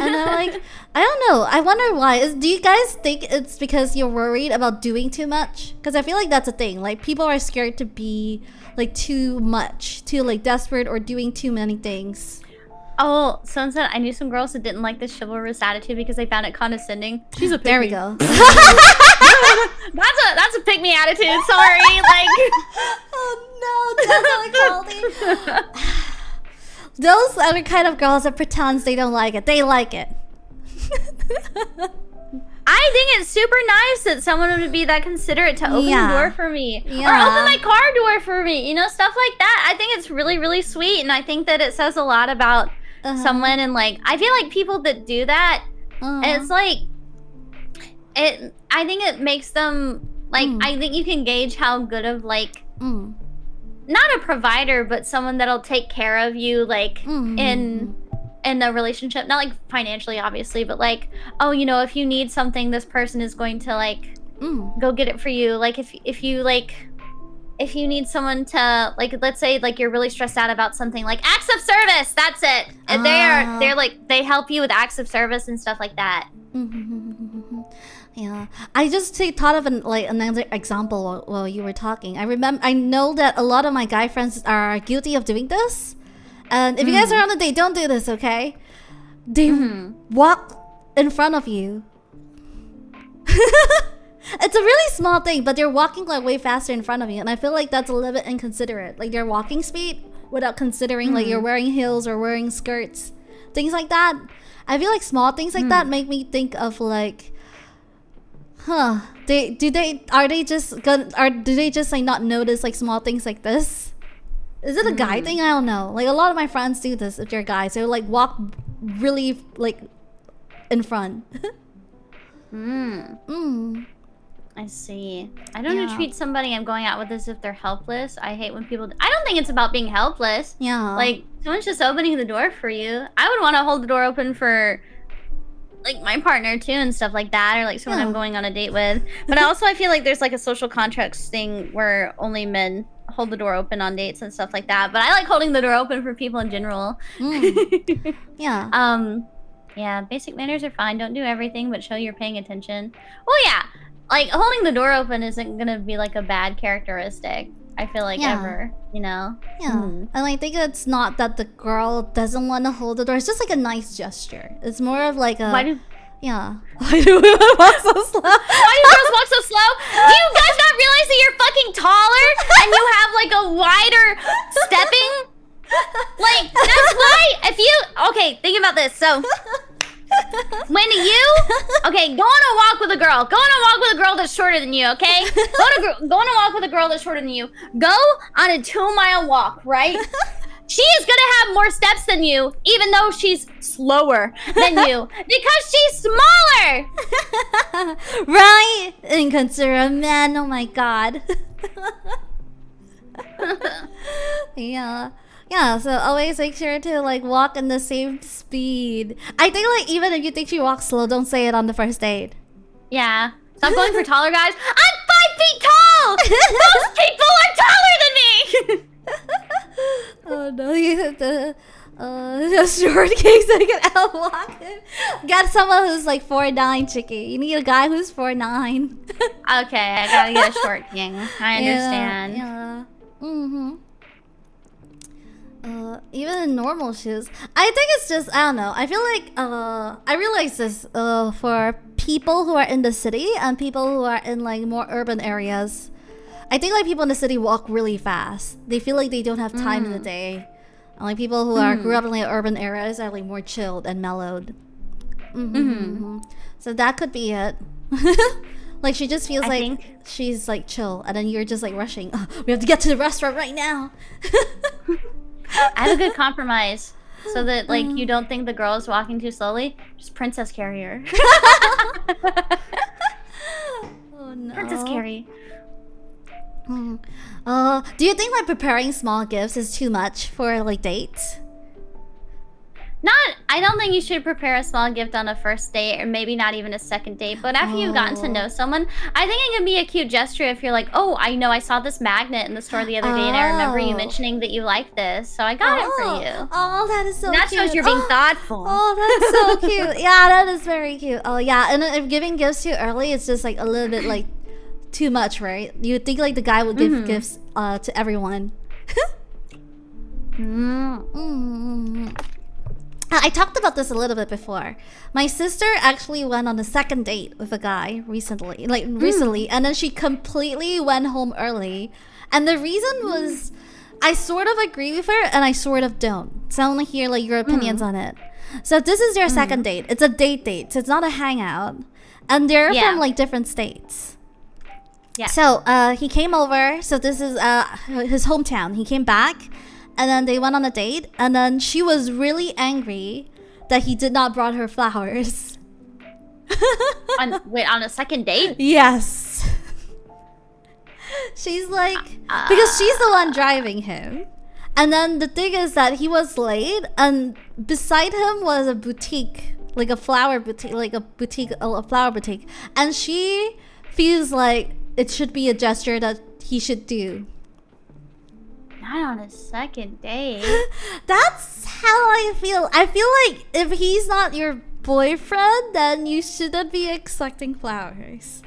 And I'm like, I don't know, I wonder why. Do you guys think it's because you're worried about doing too much? Because I feel like that's a thing, like people are scared to be like too much, too like desperate, or doing too many things. Oh, someone said I knew some girls that didn't like this chivalrous attitude because they found it condescending. She's a pick There me. we go. That's a pick me attitude. Sorry, like. Oh no, definitely quality. Those are the kind of girls that pretends they don't like it. They like it. I think it's super nice that someone would be that considerate to open the door for me. Yeah. Or open my car door for me. You know, stuff like that. I think it's really, really sweet. And I think that it says a lot about someone. And like, I feel like people that do that, it's like, I think it makes them, like, I think you can gauge how good of like, not a provider, but someone that'll take care of you, like, in a relationship. Not like financially, obviously, but like, oh, you know, if you need something, this person is going to like go get it for you. Like if you need someone to, like, let's say like you're really stressed out about something, like acts of service, that's it. And they're like, they help you with acts of service and stuff like that. Yeah, I just thought of another example while you were talking. I know that a lot of my guy friends are guilty of doing this. And if you guys are on a date, don't do this, okay? They walk in front of you. It's a really small thing, but they're walking like way faster in front of you, and I feel like that's a little bit inconsiderate. Like their walking speed without considering like you're wearing heels or wearing skirts, things like that. I feel like small things like that make me think of like, do they just like not notice like small things like this? Is it a guy thing? I don't know. Like a lot of my friends do this if they're guys. They'll like walk really like in front. I see. I don't want to treat somebody I'm going out with as if they're helpless. I hate when people... I don't think it's about being helpless. Yeah. Like, someone's just opening the door for you. I would want to hold the door open for, like, my partner, too, and stuff like that. Or, like, someone I'm going on a date with. But also, I feel like there's, like, a social contracts thing where only men hold the door open on dates and stuff like that. But I like holding the door open for people in general. Yeah. Yeah, basic manners are fine. Don't do everything, but show you're paying attention. Well, yeah. Like, holding the door open isn't gonna be, like, a bad characteristic. I feel like ever, you know? Yeah. And I think it's not that the girl doesn't want to hold the door. It's just, like, a nice gesture. It's more of, like, a... Why do women walk so slow? Why do girls walk so slow? Do you guys not realize that you're fucking taller? And you have, like, a wider stepping? Like, that's why, if you... Okay, think about this. So... When you, go on a walk with a girl. Go on a walk with a girl that's shorter than you, okay? Go on a walk with a girl that's shorter than you. Go on a 2-mile walk, right? She is gonna have more steps than you, even though she's slower than you. Because she's smaller! Right? Inconsiderate man, oh my god. Yeah. Yeah, so always make sure to like walk in the same speed. I think like even if you think she walks slow, don't say it on the first date. Yeah. Stop going for taller guys. I'm 5 feet tall! Most people are taller than me! Oh no, you have to a short king so you can outwalk him. Get someone who's like 4'9", Chicky. You need a guy who's 4'9". Okay, I gotta get a short king. I understand. Yeah. Mm-hmm. Even in normal shoes. I think it's just, I don't know. I feel like, I realize this, for people who are in the city and people who are in like more urban areas. I think like people in the city walk really fast. They feel like they don't have time in the day. And like people who grew up in like urban areas are like more chilled and mellowed. So that could be it. Like she just feels like she's like chill, and then you're just like rushing. Oh, we have to get to the restaurant right now. I have a good compromise, so that like you don't think the girl is walking too slowly. Just princess carry her. Oh no. Princess carry. Do you think like preparing small gifts is too much for like dates? I don't think you should prepare a small gift on a first date, or maybe not even a second date. But after you've gotten to know someone, I think it can be a cute gesture if you're like, oh, I know I saw this magnet in the store the other day, and I remember you mentioning that you like this, so I got it for you. Oh, that is so cute. That shows you're being thoughtful. Oh, that's so cute. Yeah, that is very cute. Oh, yeah. And if giving gifts too early, it's just like a little bit like too much, right? You would think like the guy would give gifts to everyone. I talked about this a little bit before. My sister actually went on a second date with a guy recently, and then she completely went home early. And the reason was, I sort of agree with her and I sort of don't. So I want to hear like your opinions on it. So this is your second date. It's a date, so it's not a hangout. And they're from like different states. Yeah. So he came over. So this is his hometown. He came back. And then they went on a date, and then she was really angry that he did not brought her flowers. on a second date? Yes. She's like, because she's the one driving him. And then the thing is that he was late, and beside him was a boutique, like a flower boutique, a flower boutique. And she feels like it should be a gesture that he should do. Not on a second date. That's how I feel. I feel like if he's not your boyfriend, then you shouldn't be expecting flowers.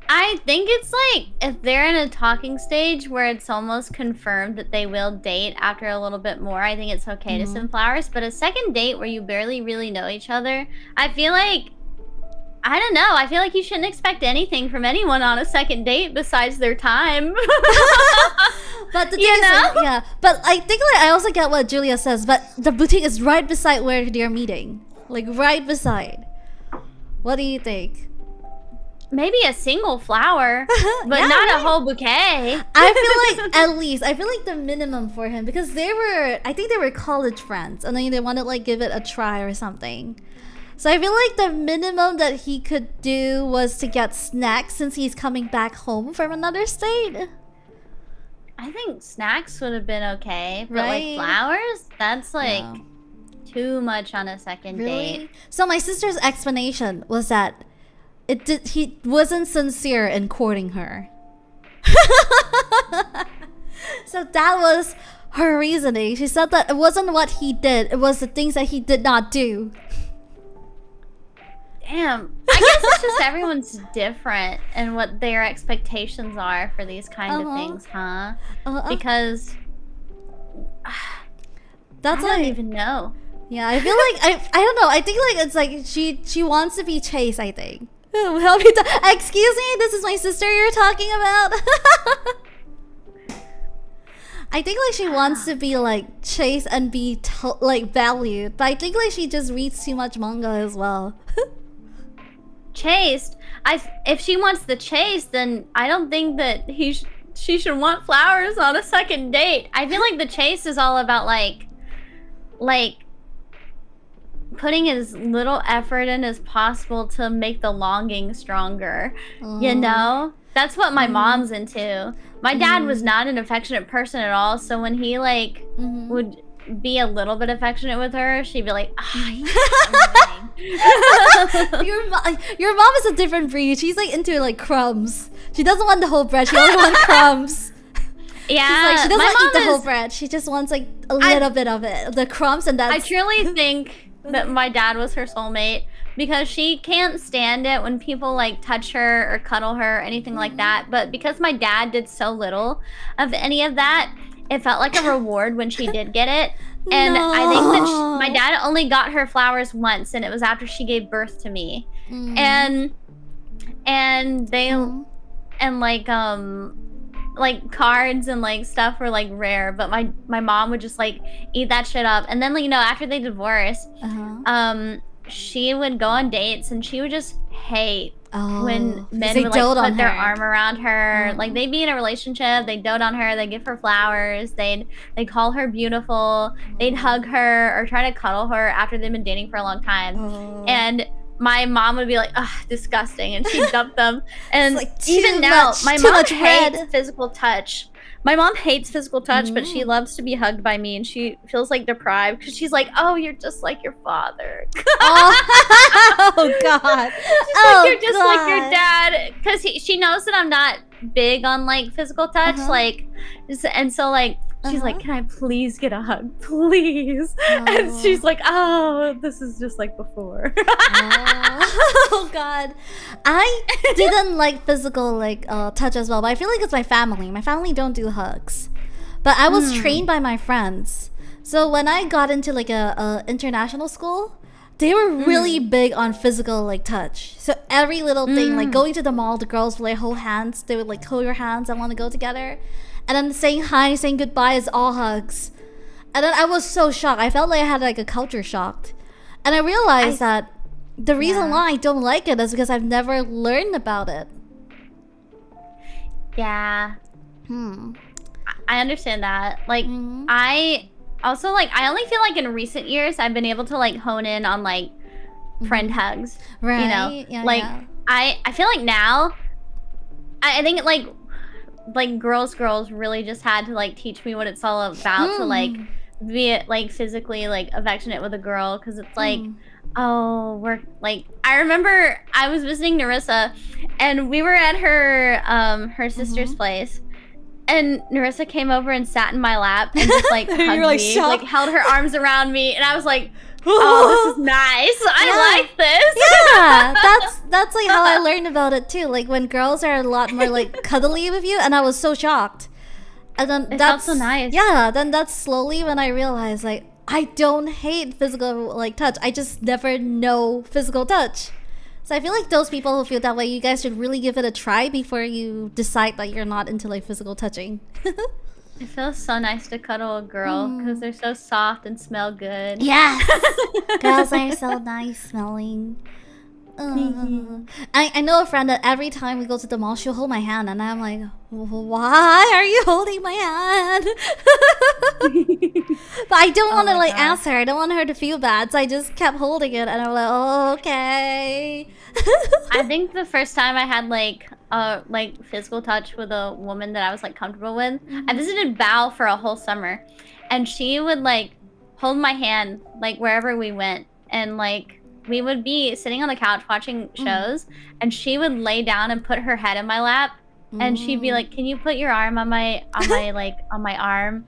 I think it's like if they're in a talking stage where it's almost confirmed that they will date after a little bit more, I think it's okay to send flowers. But a second date where you barely really know each other, I feel like, I don't know. I feel like you shouldn't expect anything from anyone on a second date besides their time. But the thing is, like, yeah. But I think like I also get what Julia says. But the boutique is right beside where they're meeting, like right beside. What do you think? Maybe a single flower, but not a whole bouquet. I feel like I feel like the minimum for him, because I think they were college friends, and then they wanted like give it a try or something. So I feel like the minimum that he could do was to get snacks since he's coming back home from another state. I think snacks would have been okay, but like flowers, that's like too much on a second date. So my sister's explanation was that he wasn't sincere in courting her. So that was her reasoning. She said that it wasn't what he did, it was the things that he did not do. Damn. I guess it's just everyone's different and what their expectations are for these kind of things, huh? Because I don't even know. Yeah, I feel like I don't know. I think like it's like she wants to be chased, I think. Help me. Excuse me, this is my sister you're talking about. I think like she wants to be like chased and be like valued, but I think like she just reads too much manga as well. Chased? If she wants the chase, then I don't think that she should want flowers on a second date. I feel like the chase is all about like putting as little effort in as possible to make the longing stronger. You know? That's what my mom's into. My dad was not an affectionate person at all, so when he like would be a little bit affectionate with her, she'd be like, your mom is a different breed. She's like into like crumbs. She doesn't want the whole bread. She only wants crumbs. Yeah, like, she doesn't eat the whole bread. She just wants like a little bit of it, the crumbs, and that's. I truly think that my dad was her soulmate because she can't stand it when people like touch her or cuddle her or anything like that. But because my dad did so little of any of that, it felt like a reward when she did get it. And I think that my dad only got her flowers once, and it was after she gave birth to me. And they and like cards and like stuff were like rare, but my mom would just like eat that shit up. And then like, you know, after they divorced, she would go on dates and she would just hate when men would like put their arm around her. Like they'd be in a relationship, they'd dote on her, they'd give her flowers, they'd call her beautiful, they'd hug her or try to cuddle her after they've been dating for a long time. And my mom would be like, ugh, disgusting, and she'd dump them. And like, even now, my mom hates physical touch. My mom hates physical touch, but she loves to be hugged by me, and she feels like deprived because she's like, oh, you're just like your father. Oh God. You're just like your dad. Because she knows that I'm not big on like physical touch, like, and so like, she's like, can I please get a hug? Please. And she's like, oh, this is just like before. Oh God. I didn't like physical like touch as well, but I feel like it's my family. My family don't do hugs. But I was trained by my friends. So when I got into like a international school, they were really big on physical like touch. So every little thing, like going to the mall, the girls would like hold hands. They would like hold your hands and want to go together. And then saying hi, saying goodbye is all hugs. And then I was so shocked. I felt like I had like a culture shock. And I realized that the reason why I don't like it is because I've never learned about it. Yeah. I understand that. Like, I also like, I only feel like in recent years I've been able to like hone in on like friend hugs. Right. You know? Yeah, like, I feel like now, I think like girls really just had to like teach me what it's all about to like be like physically like affectionate with a girl, because it's like we're like, I remember I was visiting Narissa and we were at her sister's place, and Narissa came over and sat in my lap and just like hugged me, like held her arms around me, and I was like, oh, this is nice. I like this. Yeah, that's like how I learned about it too. Like when girls are a lot more like cuddly with you, and I was so shocked. And then it felt so nice. Yeah, then that's slowly when I realized like I don't hate physical like touch. I just never know physical touch. So I feel like those people who feel that way, you guys should really give it a try before you decide that you're not into like physical touching. It feels so nice to cuddle a girl because they're so soft and smell good. Yes! Girls are so nice smelling. I know a friend that every time we go to the mall, she'll hold my hand, and I'm like, why are you holding my hand? But I don't want to like ask her. I don't want her to feel bad, so I just kept holding it, and I'm like, oh, okay. I think the first time I had like physical touch with a woman that I was like comfortable with, I visited Bao for a whole summer, and she would like hold my hand like wherever we went, and like we would be sitting on the couch watching shows, and she would lay down and put her head in my lap, and she'd be like, can you put your arm on my like on my arm,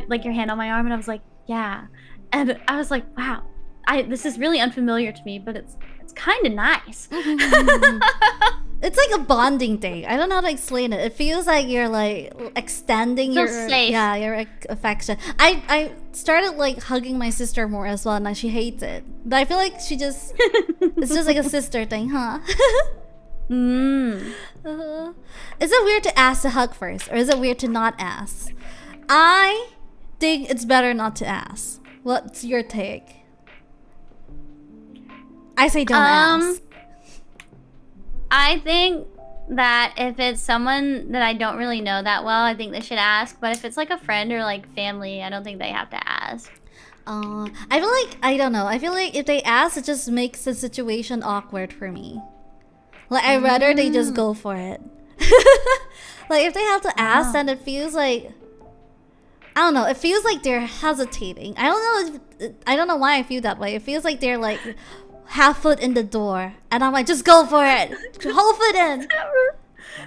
like your hand on my arm? And I was like, yeah. And I was like, wow, this is really unfamiliar to me, but it's kind of nice. It's like a bonding thing. I don't know how to explain it. It feels like you're like extending your affection. I started like hugging my sister more as well, and now she hates it. But I feel like she just it's just like a sister thing, huh? Is it weird to ask to hug first, or is it weird to not ask? I think it's better not to ask. What's your take? I say don't ask. I think that if it's someone that I don't really know that well, I think they should ask. But if it's like a friend or like family, I don't think they have to ask. I feel like, I don't know. I feel like if they ask, it just makes the situation awkward for me. Like, I'd rather they just go for it. Like if they have to ask, then it feels like, I don't know. It feels like they're hesitating. I don't know why I feel that way. It feels like they're like half foot in the door, and I'm like, just go for it, whole foot in.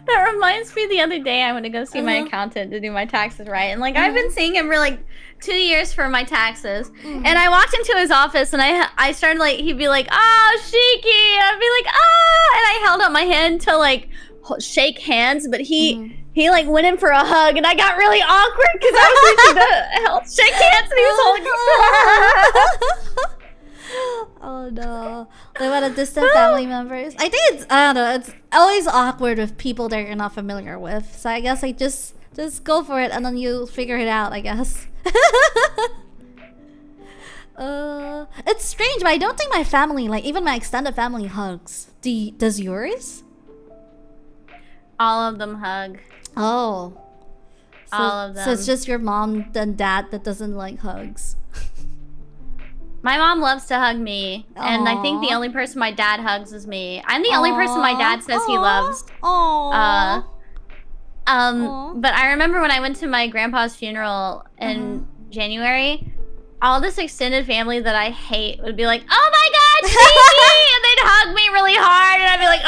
That reminds me, the other day I went to go see my accountant to do my taxes, right? And like I've been seeing him for like 2 years for my taxes. And I walked into his office and I started like, he'd be like, "Oh, Shiki," and I'd be like, "Ah," and I held up my hand to like shake hands, but he like went in for a hug, and I got really awkward because I was reaching to help shake hands, and he was holding me. Oh no. Like what, a distant family members? I think it's, I don't know, it's always awkward with people that you're not familiar with. So I guess like just go for it and then you'll figure it out, I guess. It's strange, but I don't think my family, like even my extended family, hugs. Does yours? All of them hug. Oh. So, all of them. So it's just your mom and dad that doesn't like hugs. My mom loves to hug me, and I think the only person my dad hugs is me. I'm the only person my dad says he loves. But I remember when I went to my grandpa's funeral in January, all this extended family that I hate would be like, "Oh my God, Shiki!" and they'd hug me really hard, and I'd be like,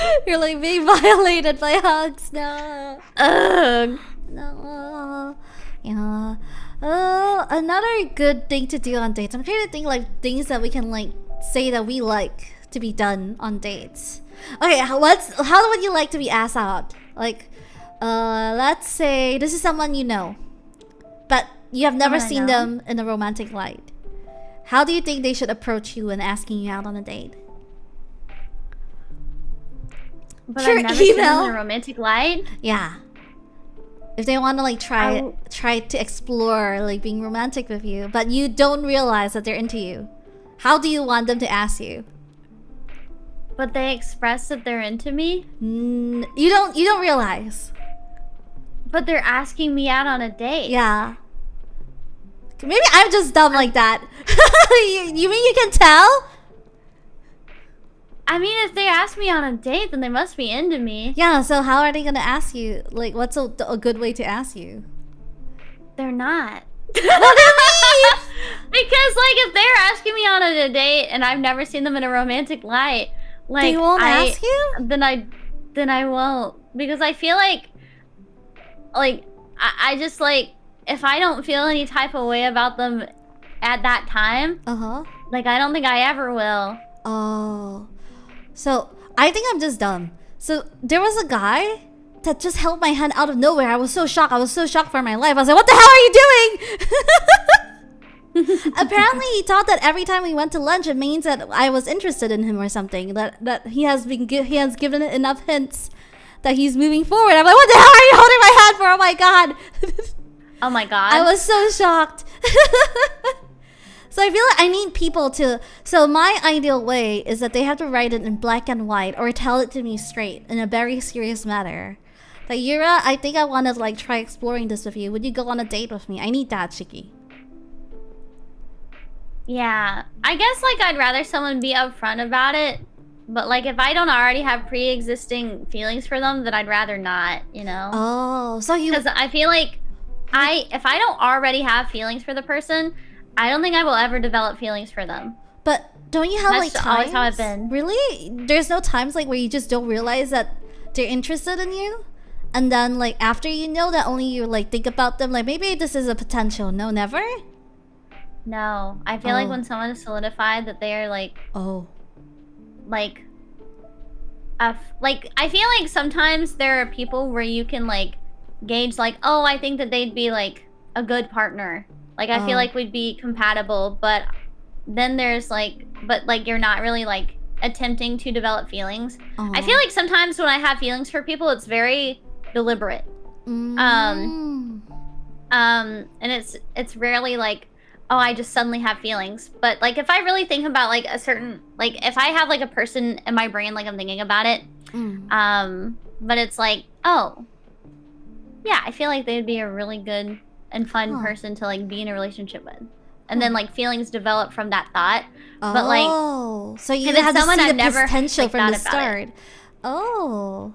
"Ugh!" You're like being violated by hugs. No. Ugh. No. Yeah. Another good thing to do on dates. I'm trying to think like things that we can like say that we like to be done on dates. Okay, how would you like to be asked out? Like, let's say this is someone you know, but you have never seen them in a romantic light. How do you think they should approach you when asking you out on a date? But I've never seen them in a romantic light? Yeah. If they want to like try to explore like being romantic with you, but you don't realize that they're into you, how do you want them to ask you? But they express that they're into me? You don't realize. But they're asking me out on a date. Yeah. Maybe I'm just dumb like that. You mean you can tell? I mean, if they ask me on a date, then they must be into me. Yeah, so how are they gonna ask you? Like, what's a good way to ask you? They're not. What do you mean? Because, like, if they're asking me on a date and I've never seen them in a romantic light, like, they won't ask you? Then I won't. Because I feel like I just, like, if I don't feel any type of way about them at that time, like, I don't think I ever will. Oh. So, I think I'm just dumb. So, there was a guy that just held my hand out of nowhere. I was so shocked. I was so shocked for my life. I was like, what the hell are you doing? Apparently, he thought that every time we went to lunch, it means that I was interested in him or something. That he has given it enough hints that he's moving forward. I'm like, what the hell are you holding my hand for? Oh my God. Oh my God. I was so shocked. So I feel like I need people to... So my ideal way is that they have to write it in black and white or tell it to me straight in a very serious matter. Like, Yura, I think I want to like try exploring this with you. Would you go on a date with me? I need that, Shiki. Yeah. I guess like I'd rather someone be upfront about it. But like if I don't already have pre-existing feelings for them, then I'd rather not, you know? Oh, so you... Because I feel like if I don't already have feelings for the person... I don't think I will ever develop feelings for them. But don't you have like times? That's always how I've been. Really? There's no times like where you just don't realize that they're interested in you? And then like after you know that only you like think about them like maybe this is a potential. No, never? No. I feel like when someone is solidified that they are like... Like... I feel like sometimes there are people where you can like gauge like, oh, I think that they'd be like a good partner. Like, I feel like we'd be compatible, but then there's, like... But, like, you're not really, like, attempting to develop feelings. I feel like sometimes when I have feelings for people, it's very deliberate. And it's rarely, like, oh, I just suddenly have feelings. But, like, if I really think about, like, a certain... Like, if I have, like, a person in my brain, like, I'm thinking about it, but it's like, oh, yeah, I feel like they'd be a really good... and fun person to like be in a relationship with, and then like feelings develop from that thought. But like, so you have to see the potential from the start. Oh.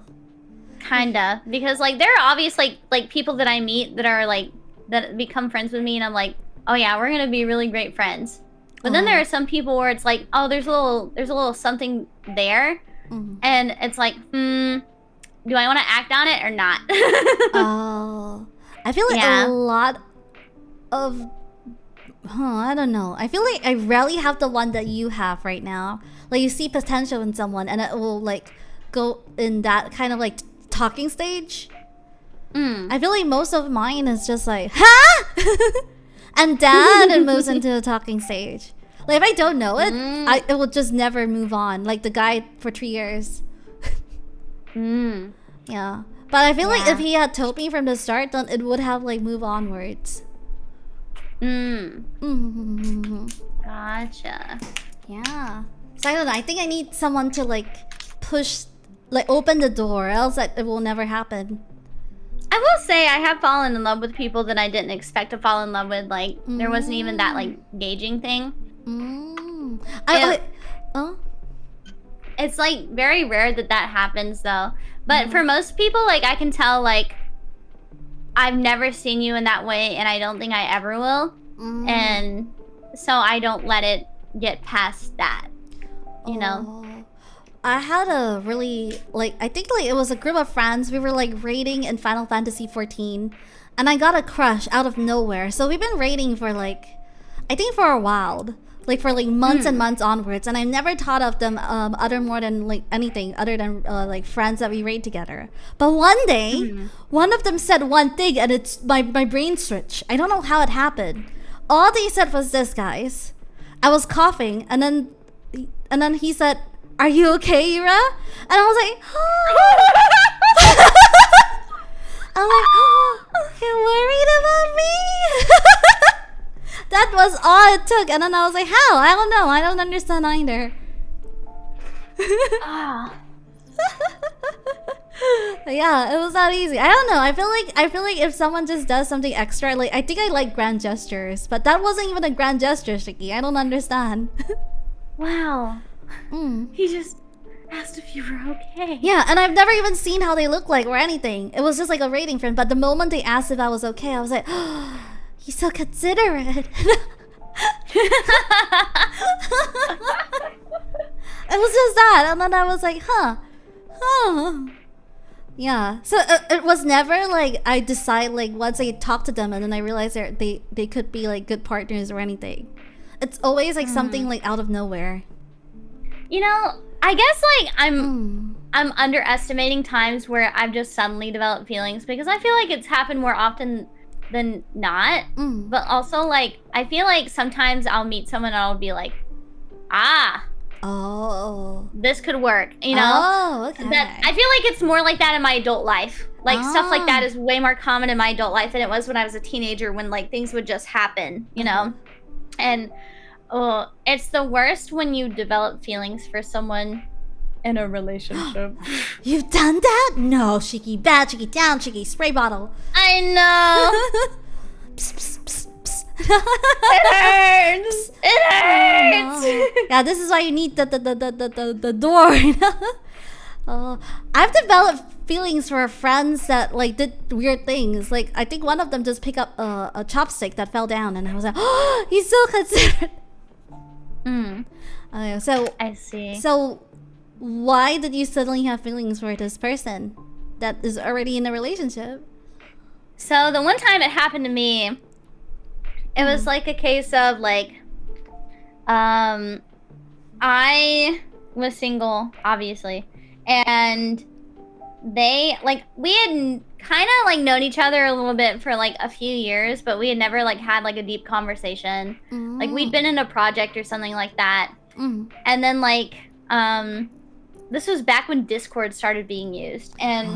Kinda. Because, like, there are obvious, like people that I meet that are, like, that become friends with me, and I'm like, oh yeah, we're gonna be really great friends. But then there are some people where it's like, oh, there's a little something there. And it's like, do I want to act on it or not? Oh. I feel like a lot of... I don't know. I feel like I rarely have the one that you have right now. Like, you see potential in someone and it will, like, go in that kind of, like, talking stage. I feel like most of mine is just like, huh? And then it moves into the talking stage. Like, if I don't know it, it will just never move on. Like the guy for 3 years. Yeah. But I feel like if he had told me from the start, then it would have, like, moved onwards. Gotcha. Yeah. So I don't know. I think I need someone to, like, push, like, open the door, else it will never happen. I will say I have fallen in love with people that I didn't expect to fall in love with. Like, there wasn't even that, like, gauging thing. It's, like, very rare that happens, though. But for most people, like, I can tell, like, I've never seen you in that way, and I don't think I ever will. And so I don't let it get past that, you know? I had a really, like, I think, like, it was a group of friends. We were, like, raiding in Final Fantasy 14. And I got a crush out of nowhere. So we've been raiding for, like, I think for a while. Like, for, like, months and months onwards. And I never thought of them more than, like, anything other than, like, friends that we raid together. But one day, one of them said one thing and it's my brain switched. I don't know how it happened. All they said was this, guys. I was coughing and then he said, "Are you okay, Yura?" And I was like, oh. I'm like, oh, you're worried about me? That was all it took. And then I was like, how? I don't know. I don't understand either. Yeah, it was not easy. I don't know. I feel like if someone just does something extra, like, I think I like grand gestures, but that wasn't even a grand gesture, Shiki. I don't understand. Wow. He just asked if you were okay. Yeah, and I've never even seen how they look like or anything. It was just like a rating friend. But the moment they asked if I was okay, I was like, oh, he's so considerate. It was just that. And then I was like, huh. Yeah. So it was never like I decide, like, once I talk to them and then I realize they could be, like, good partners or anything. It's always, like, something, like, out of nowhere. You know, I guess, like, I'm underestimating times where I've just suddenly developed feelings, because I feel like it's happened more often than not. But also, like, I feel like sometimes I'll meet someone and I'll be like, this could work, you know? Oh, okay. That, I feel like it's more like that in my adult life. Like, stuff like that is way more common in my adult life than it was when I was a teenager, when, like, things would just happen, you know? And it's the worst when you develop feelings for someone in a relationship. You've done that? No, Shiki. Bad, Shiki. Down, Shiki. Spray bottle. I know. Psst, psst, psst, psst. It hurts. It hurts. Oh, no. Yeah, this is why you need the door. I've developed feelings for friends that, like, did weird things. Like, I think one of them just picked up a chopstick that fell down, and I was like, oh, he's so considerate. So I see. So why did you suddenly have feelings for this person that is already in a relationship? So the one time it happened to me, it was like a case of, like, I was single, obviously, and they, like, we had kind of, like, known each other a little bit for, like, a few years, but we had never, like, had, like, a deep conversation. Like, we'd been in a project or something like that. And then, like, this was back when Discord started being used, and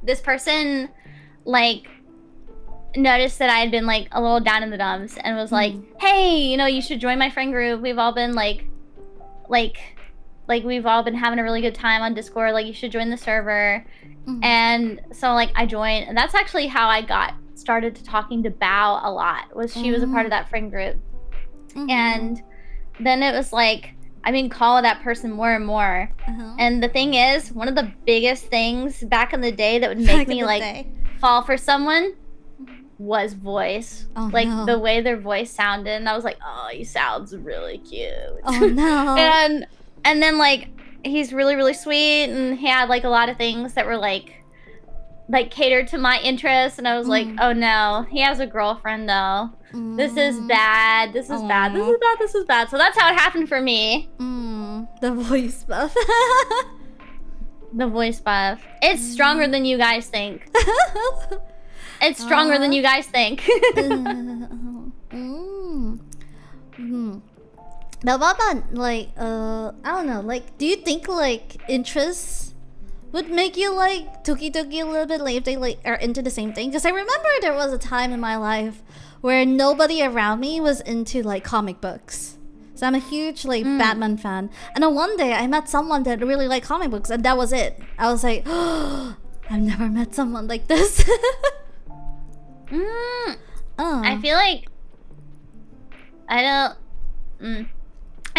this person, like, noticed that I had been, like, a little down in the dumps and was like, hey, you know, you should join my friend group. We've all been, like, we've all been having a really good time on Discord. Like, you should join the server. And so, like, I joined. And that's actually how I got started to talking to Bao a lot, was she was a part of that friend group. And then it was like, I've been calling that person more and more. And the thing is, one of the biggest things back in the day that would make me like fall for someone was voice. The way their voice sounded, and I was like, oh, he sounds really cute. Oh no. and then like he's really, really sweet, and he had like a lot of things that were like catered to my interests, and I was like, oh no, he has a girlfriend though. This is bad. This is bad. This is bad. This is bad. So that's how it happened for me. The voice buff. The voice buff. It's stronger than you guys think. It's stronger than you guys think. But what about like I don't know, like do you think like interests would make you like toki a little bit, like if they like are into the same thing? Because I remember there was a time in my life where nobody around me was into like comic books. So I'm a huge like Batman fan, and then one day I met someone that really liked comic books, and that was it. I was like, oh, I've never met someone like this. I feel like I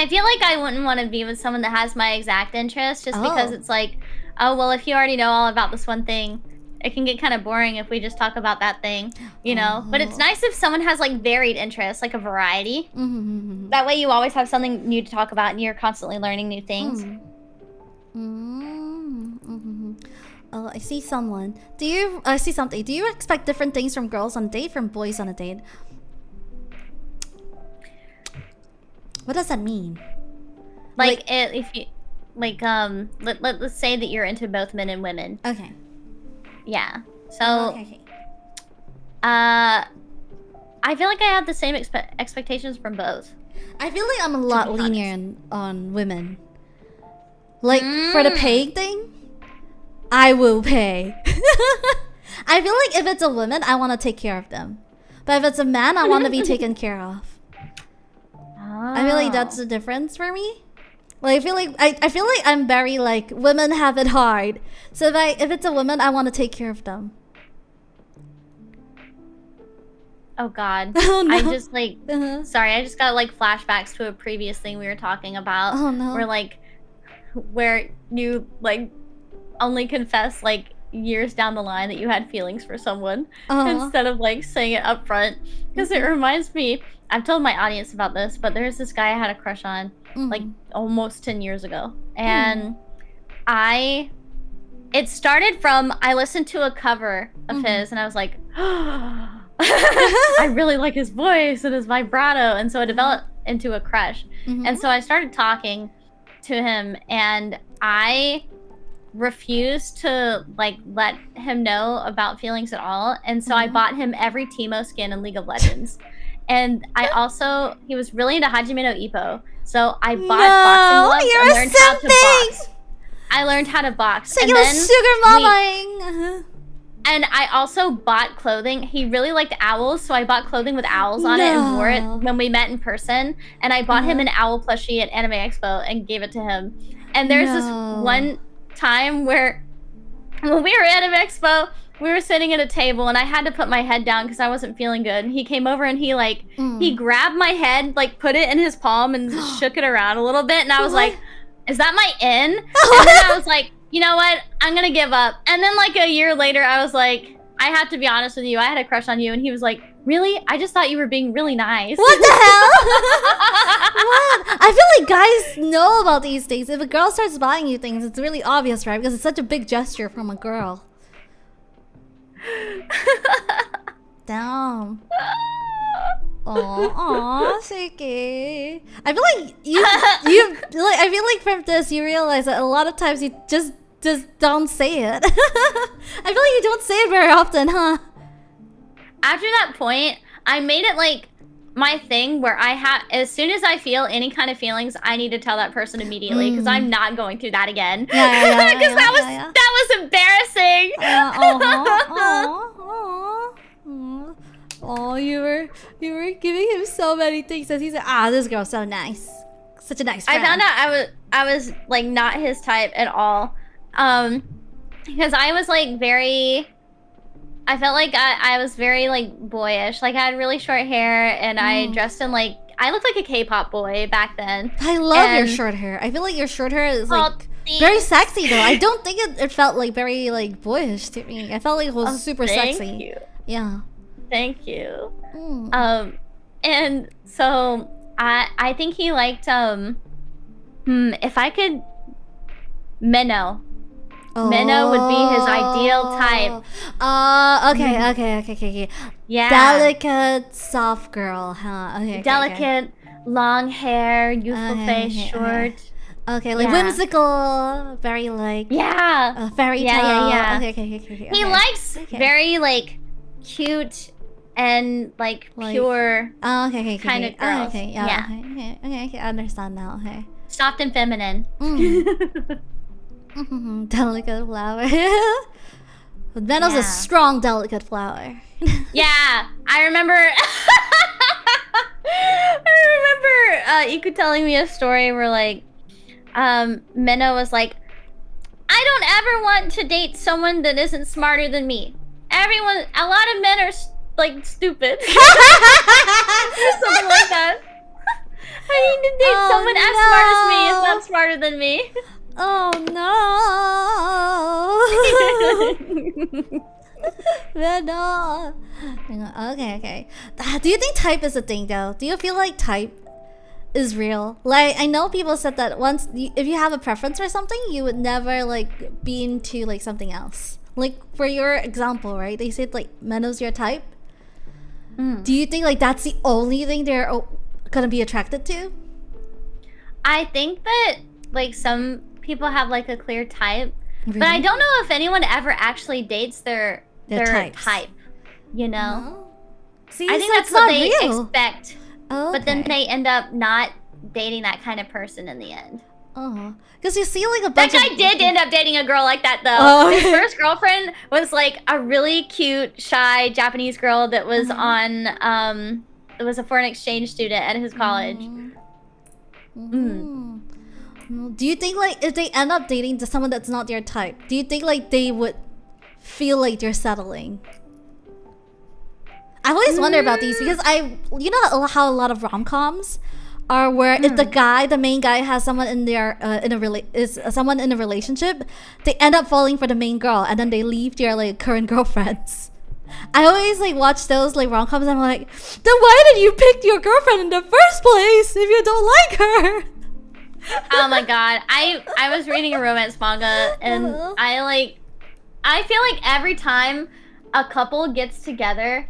feel like I wouldn't want to be with someone that has my exact interest, just because it's like, oh well, if you already know all about this one thing, it can get kind of boring if we just talk about that thing, you know. But it's nice if someone has like varied interests, like a variety. That way you always have something new to talk about, and you're constantly learning new things. Oh, I see someone. I see something. Do you expect different things from girls on a date from boys on a date? What does that mean? Like if you like let's say that you're into both men and women. Okay. Yeah. So I feel like I have the same expectations from both. I feel like I'm a lot lenient on women. Like for the paying thing, I will pay. I feel like if it's a woman, I want to take care of them. But if it's a man, I want to be taken care of. I feel like that's the difference for me. Like I feel like I'm very like, women have it hard. So if it's a woman, I want to take care of them. Oh god. Oh, no. I just like sorry, I just got like flashbacks to a previous thing we were talking about. Oh no. Where you like only confess like years down the line that you had feelings for someone instead of like saying it up front. Because it reminds me, I've told my audience about this, but there's this guy I had a crush on like almost 10 years ago. And it started from, I listened to a cover of his and I was like, I really like his voice and his vibrato. And so it developed into a crush. And so I started talking to him, and I refused to like let him know about feelings at all. And so I bought him every Teemo skin in League of Legends. And he was really into Hygiene no Ippo. So I bought boxing gloves and learned how to box. I learned how to box. So you're sugar mamaing. And I also bought clothing. He really liked owls, so I bought clothing with owls on it and wore it when we met in person. And I bought him an owl plushie at Anime Expo and gave it to him. And there's this one time where when we were at Anime Expo, we were sitting at a table and I had to put my head down because I wasn't feeling good. And he came over and he like he grabbed my head, like put it in his palm and shook it around a little bit. And I was like, is that my in? And then I was like, you know what? I'm gonna give up. And then like a year later, I was like, I have to be honest with you. I had a crush on you. And he was like, really? I just thought you were being really nice. What the hell? What? I feel like guys know about these things. If a girl starts buying you things, it's really obvious, right? Because it's such a big gesture from a girl. Damn. Aw, Shiki. I feel like I feel like from this you realize that a lot of times you just don't say it. I feel like you don't say it very often, huh? After that point, I made it like my thing where as soon as I feel any kind of feelings, I need to tell that person immediately because I'm not going through that again. Because that was embarrassing. Oh, you were giving him so many things that he's like, this girl's so nice. Such a nice friend. I found out I was like not his type at all. Because I was like I felt like I was very like boyish. Like I had really short hair and I dressed in like I looked like a K-pop boy back then. I love your short hair. I feel like your short hair is like very sexy though. I don't think it felt like very like boyish to me. I felt like it was super sexy. Thank you. Yeah. Thank you. And so I think he liked if I could Menno. Menno would be his ideal type. Okay. Yeah. Delicate, soft girl, huh? Okay. Delicate, long hair, youthful face, short. Okay, like whimsical, very like fairy tale. Yeah. Okay. He likes very like cute and like pure kind of girls. Okay, I understand now. Okay. Soft and feminine. Delicate flower. Menno's a strong, delicate flower. Yeah, I remember. Iku telling me a story where like, Menno was like, I don't ever want to date someone that isn't smarter than me. A lot of men are like stupid. Or something like that. I need to date someone as smart as me is not smarter than me. Oh no. Menno. Okay. Do you think type is a thing though? Do you feel like type is real? Like, I know people said that if you have a preference for something, you would never like be into like something else. Like for your example, right? They said like Menno's your type. Do you think like that's the only thing they're gonna be attracted to? I think that like some people have like a clear type, really? But I don't know if anyone ever actually dates their type. You know? No. See, I think that's what they expect. But then they end up not dating that kind of person in the end. Because you see like a bunch That guy did end up dating a girl like that though. His first girlfriend was like a really cute, shy Japanese girl that was on it was a foreign exchange student at his college. Do you think like if they end up dating to someone that's not their type, do you think like they would feel like they're settling? I always wonder about these because you know how a lot of rom-coms are where if the main guy has someone in their someone in a relationship, they end up falling for the main girl and then they leave their like current girlfriends. I always like watch those like rom-coms and I'm like, then why did you pick your girlfriend in the first place if you don't like her? Oh my god, I was reading a romance manga and I feel like every time a couple gets together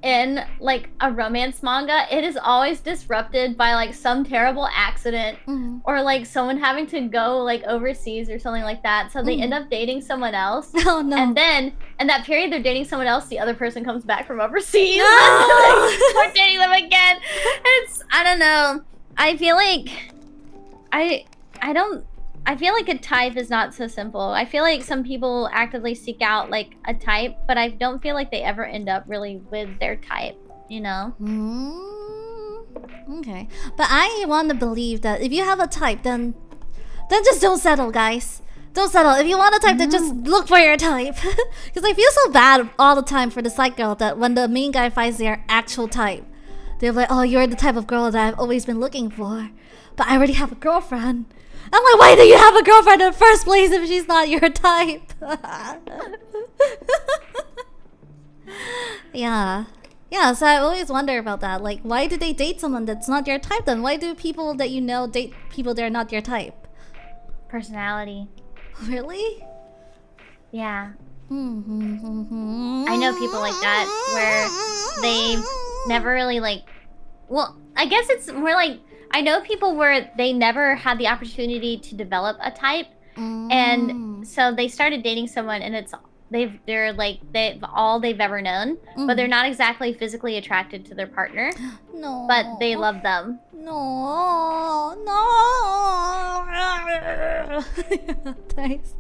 in like a romance manga, it is always disrupted by like some terrible accident or like someone having to go like overseas or something like that, so they end up dating someone else. Oh no. And then in that period they're dating someone else, the other person comes back from overseas. No! We're dating them again. I don't know. I feel like I feel like a type is not so simple. I feel like some people actively seek out like a type, but I don't feel like they ever end up really with their type, you know? Okay. But I want to believe that if you have a type, then just don't settle, guys. Don't settle. If you want a type, then just look for your type. Because I feel so bad all the time for the side girl that when the main guy finds their actual type, they're like, oh, you're the type of girl that I've always been looking for. But I already have a girlfriend. I'm like, why do you have a girlfriend in the first place if she's not your type? Yeah, so I always wonder about that. Like, why do they date someone that's not your type then? Why do people that you know date people that are not your type? Personality. Really? Yeah. I know people like that where they never really like... Well, I guess it's more like... I know people where they never had the opportunity to develop a type, and so they started dating someone, and they're all they've ever known, but they're not exactly physically attracted to their partner. No. But they love them. No. Thanks.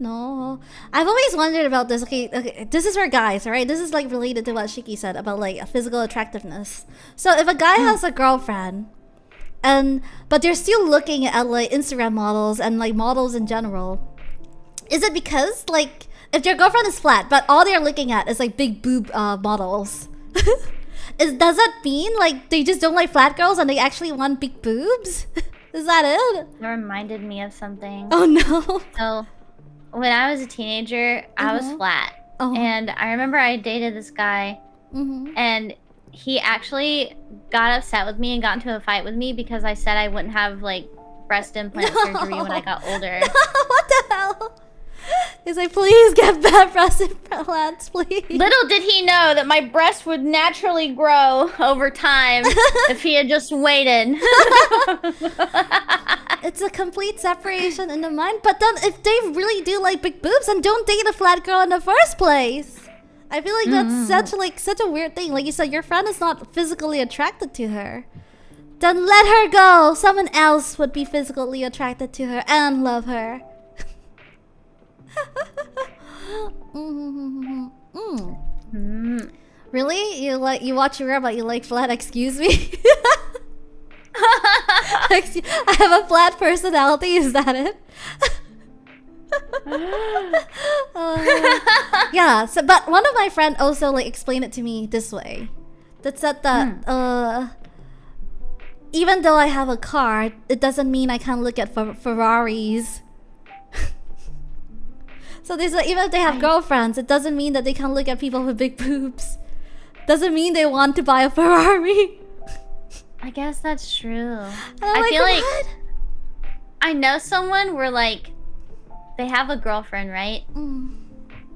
No. I've always wondered about this. Okay, this is for guys, alright? This is like related to what Shiki said about like physical attractiveness. So if a guy has a girlfriend, but they're still looking at like Instagram models and like models in general, is it because like if their girlfriend is flat but all they're looking at is like big boob models, Does that mean like they just don't like flat girls and they actually want big boobs? Is that it? That reminded me of something. Oh no. So, when I was a teenager, I was flat. And I remember I dated this guy, and he actually got upset with me and got into a fight with me because I said I wouldn't have, like, breast implant surgery when I got older. What the hell? He's like, please get bad breast implants, please. Little did he know that my breast would naturally grow over time if he had just waited. It's a complete separation in the mind. But then if they really do like big boobs, then don't date a flat girl in the first place. I feel like that's such a weird thing. Like you said, your friend is not physically attracted to her. Then let her go. Someone else would be physically attracted to her and love her. Really? You watch Yura but you like flat? Excuse me? I have a flat personality, is that it? Yeah, so but one of my friends also like explained it to me this way. That said that even though I have a car, it doesn't mean I can't look at Ferraris. So they said even if they have girlfriends, it doesn't mean that they can't look at people with big boobs. Doesn't mean they want to buy a Ferrari. I guess that's true. I feel like I know someone where like they have a girlfriend, right?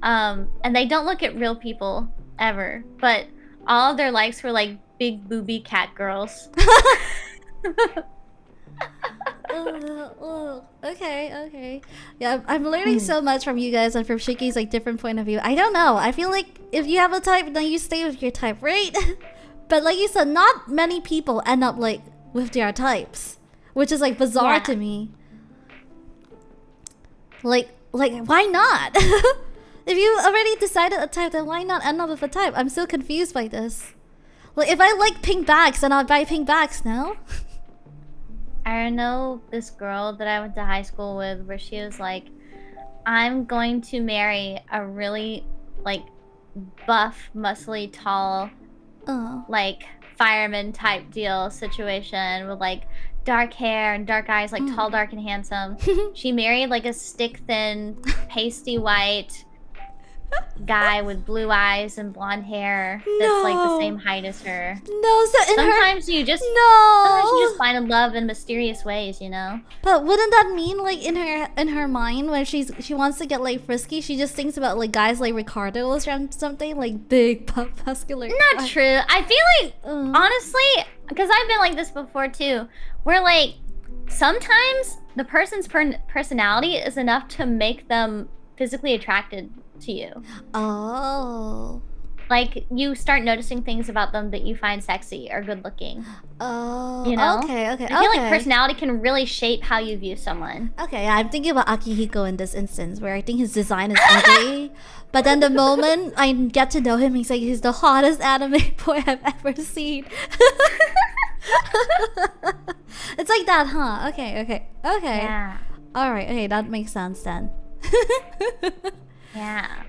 And they don't look at real people ever, but all of their likes were like big booby cat girls. Okay. Yeah, I'm learning so much from you guys and from Shiki's like different point of view. I don't know. I feel like if you have a type, then you stay with your type, right? But like you said, not many people end up like with their types, which is like bizarre to me. Like why not? If you already decided a type, then why not end up with a type? I'm so confused by this. Like if I like pink bags, then I'll buy pink bags now. I know this girl that I went to high school with where she was like, I'm going to marry a really like buff, muscly, tall, like fireman type deal situation with like dark hair and dark eyes, like tall, dark, and handsome. She married like a stick thin, pasty white guy with blue eyes and blonde hair that's like the same height as her. No, so sometimes you just find a love in mysterious ways, you know. But wouldn't that mean like in her mind when she wants to get like frisky, she just thinks about like guys like Ricardo or something like big muscular? Not true. I feel like honestly, because I've been like this before too, where like sometimes the person's personality is enough to make them physically attracted to you. Oh. Like you start noticing things about them that you find sexy or good looking. Oh. You know? Okay. I feel like personality can really shape how you view someone. Okay, I'm thinking about Akihiko in this instance where I think his design is ugly. But then the moment I get to know him, he's like he's the hottest anime boy I've ever seen. It's like that, huh? Okay. Yeah. Alright, okay, that makes sense then. Yeah.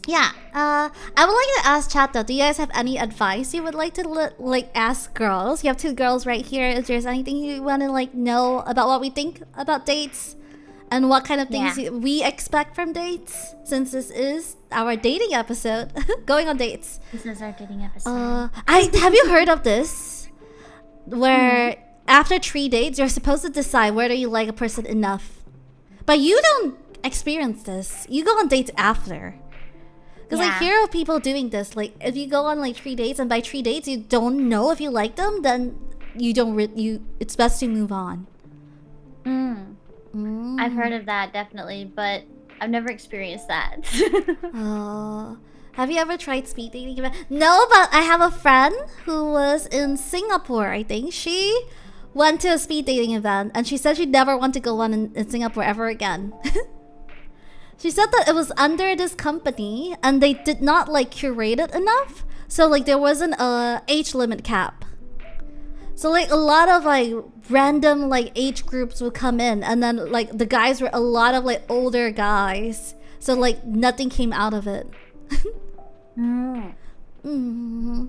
Yeah. I would like to ask chat though. Do you guys have any advice you would like to like ask girls? You have two girls right here. Is there anything you want to like know about what we think about dates, and what kind of things we expect from dates? Since this is our dating episode, going on dates. This is our dating episode. Have you heard of this? Where after 3 dates, you're supposed to decide whether you like a person enough. But you don't experience this. You go on dates after. Because I hear of people doing this. Like, if you go on like 3 dates, and by 3 dates you don't know if you like them, then you don't. It's best to move on. I've heard of that definitely, but I've never experienced that. Have you ever tried speed dating? No, but I have a friend who was in Singapore. I think she went to a speed dating event, and she said she'd never want to go one in Singapore ever again. She said that it was under this company, and they did not like curate it enough. So like there wasn't a age limit cap. So like a lot of like random like age groups would come in, and then like the guys were a lot of like older guys. So like nothing came out of it. Mm-hmm.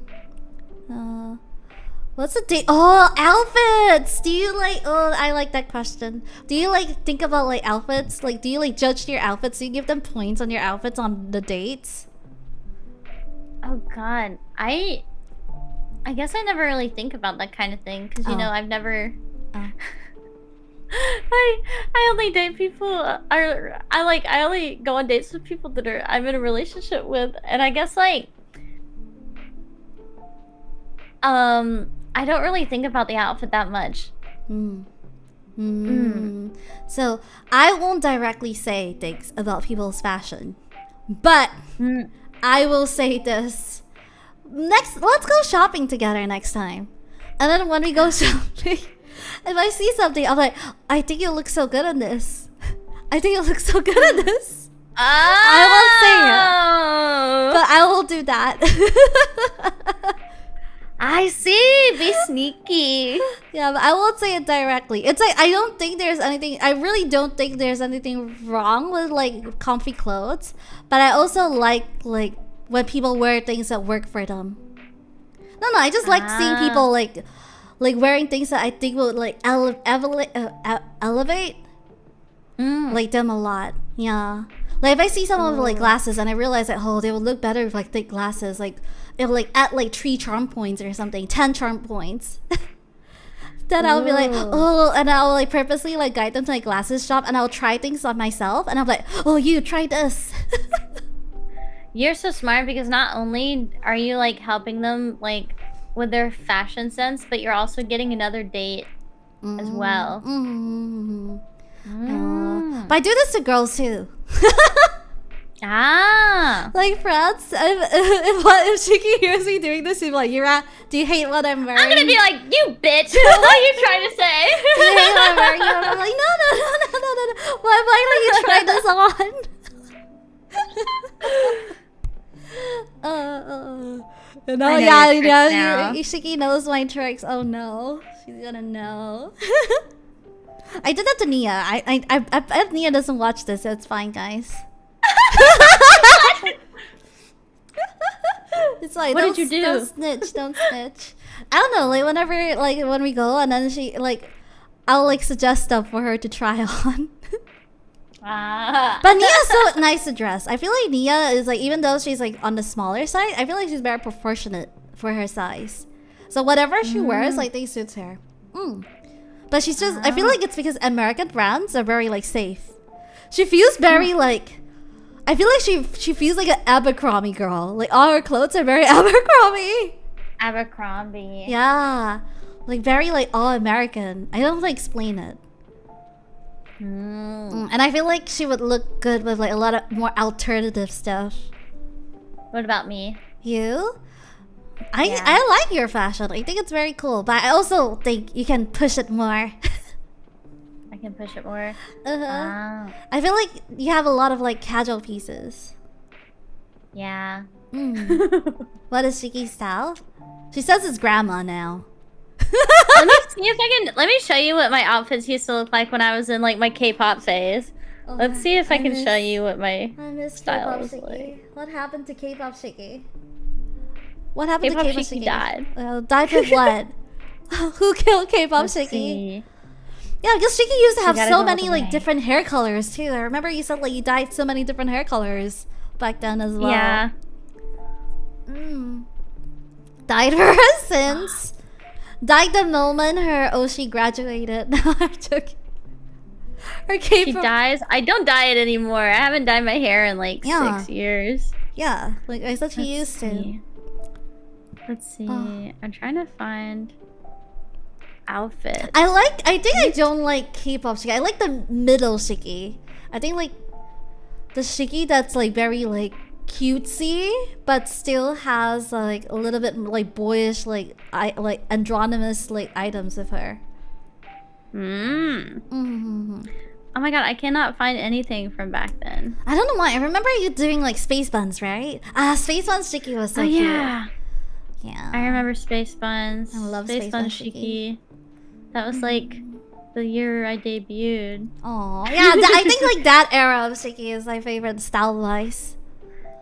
What's a date? Oh, outfits! Do you like... Oh, I like that question. Do you like think about like outfits? Like, do you like judge your outfits? Do you give them points on your outfits on the dates? Oh God, I guess I never really think about that kind of thing because you know I've never. I only date people. I only go on dates with people that I'm in a relationship with, and I guess like I don't really think about the outfit that much. So I won't directly say things about people's fashion, but I will say this. Let's go shopping together next time. And then when we go shopping, if I see something, I'm like, I think you look so good in this. I think you look so good in this. I won't say it, but I will do that. I see. Be sneaky. Yeah, but I won't say it directly. It's like I don't think there's anything. I really don't think there's anything wrong with like comfy clothes. But I also like when people wear things that work for them. No, I just like seeing people like wearing things that I think would like elevate like them a lot. Yeah. Like if I see someone with like glasses and I realize that they would look better with like thick glasses, like if like at like 3 charm points or something, 10 charm points. Then I'll be like, and I'll like purposely like guide them to like glasses shop and I'll try things on myself and I'm like, you try this. You're so smart because not only are you like helping them like with their fashion sense, but you're also getting another date as well. But I do this to girls too. Like friends, if Shiki hears me doing this, she'll be like, Yura, do you hate what I'm wearing? I'm gonna be like, you bitch, what are you trying to say? Do you hate what I'm wearing? And I'm like, no. Why don't you try this on? Shiki knows my tricks. Oh no, she's gonna know. I did that to Nia. I bet Nia doesn't watch this, so it's fine, guys. It's like, what did you do? Don't snitch. I don't know, like whenever, like when we go and then she, like, I'll like suggest stuff for her to try on. But Nia's so nice to dress. I feel like Nia is like, even though she's like on the smaller side, I feel like she's very proportionate for her size. So whatever she wears, like, they suits her. But she's just, I feel like it's because American brands are very like safe. She feels very like, I feel like she feels like an Abercrombie girl. Like all her clothes are very Abercrombie. Yeah, like very like all American. I don't like explain it. And I feel like she would look good with like a lot of more alternative stuff. What about me? You? I like your fashion. I think it's very cool, but I also think you can push it more. I can push it more. I feel like you have a lot of like casual pieces. Yeah. What is Shiki's style? She says it's grandma now. Let me see if I can. Let me show you what my outfits used to look like when I was in like my K-pop phase. Let's see if I can show you what my style was like. What happened to K-pop Shiki? What happened K-pop to K-pop Shiki? Died. Died with what? Who killed K-pop Shiki? Yeah, because Shiki used to have so many like different hair colors too. I remember you said like you dyed so many different hair colors back then as well. Yeah. Dyed her since. Dyed the moment she graduated. Her K-pop. She dyes. I don't dye it anymore. I haven't dyed my hair in like 6 years. Yeah, like I thought she used to. Let's see. I'm trying to find outfits. I think I don't like K-pop Shiki. I like the middle Shiki. I think like the Shiki that's like very like cutesy but still has like a little bit like boyish like androgynous like items with her. Oh my god, I cannot find anything from back then. I don't know why. I remember you doing like space buns, right? Space buns Shiki was so cute. Yeah. I remember space buns. I love space buns Shiki. That was like the year I debuted. Oh yeah, I think like that era of Shiki is my favorite style-wise.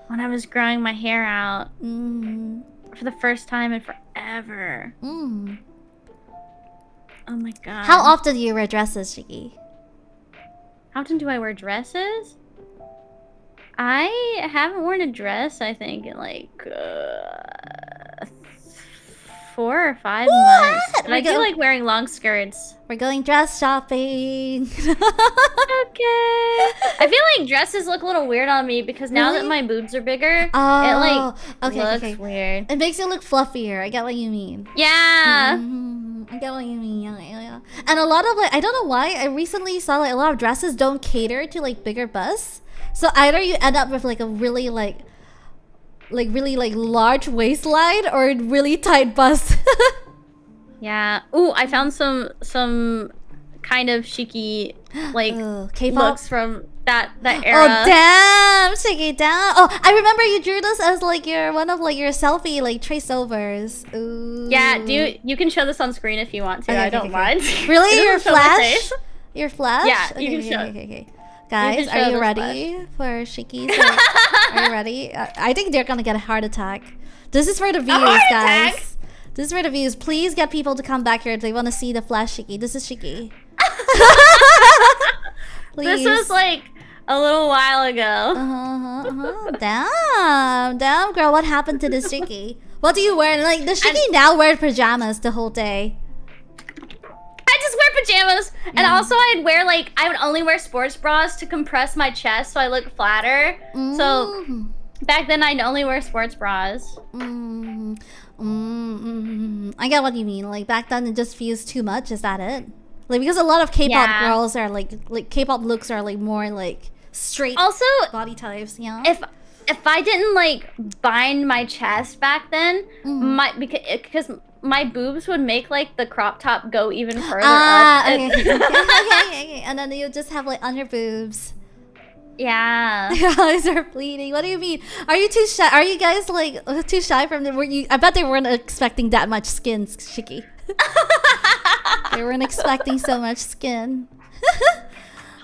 when I was growing my hair out for the first time in forever. Oh my god. How often do you wear dresses, Shiki? How often do I wear dresses? I haven't worn a dress, I think, in like 4 or 5 months. But I do like wearing long skirts. We're going dress shopping. Okay. I feel like dresses look a little weird on me because now that my boobs are bigger, it like looks weird. It makes you look fluffier. I get what you mean. Yeah. I get what you mean. Yeah. And a lot of like, I don't know why, I recently saw like a lot of dresses don't cater to like bigger busts. So either you end up with like a really really large waistline or really tight bust. Yeah. Ooh, I found some kind of Shiki like K-pop looks from that era. Oh damn, Shiki, damn. Oh, I remember you drew this as like one of your selfie like trace overs. Ooh. Yeah, you can show this on screen if you want to. I don't mind. Really, your flash? Your flash? Yeah, you can show. Okay. Guys, are you ready for Shiki's? Are you ready? I think they're gonna get a heart attack. This is for the views, guys. This is for the views. Please get people to come back here if they want to see the flash Shiki. This is Shiki. This was like a little while ago. Damn, girl. What happened to this Shiki? What do you wear? Like, the Shiki now wears pajamas the whole day. I just wear pajamas, and also I would only wear sports bras to compress my chest so I look flatter. So back then I'd only wear sports bras. I get what you mean. Like back then it just feels too much. Is that it? Like because a lot of K-pop girls are like K-pop looks are like more like straight body types. Yeah. If I didn't like bind my chest back then, because my boobs would make like the crop top go even further up. Okay. And then you just have like under boobs. Yeah. Your eyes are bleeding. What do you mean? Are you too shy? Are you guys like too shy from them? I bet they weren't expecting that much skin, Shiki. They weren't expecting so much skin.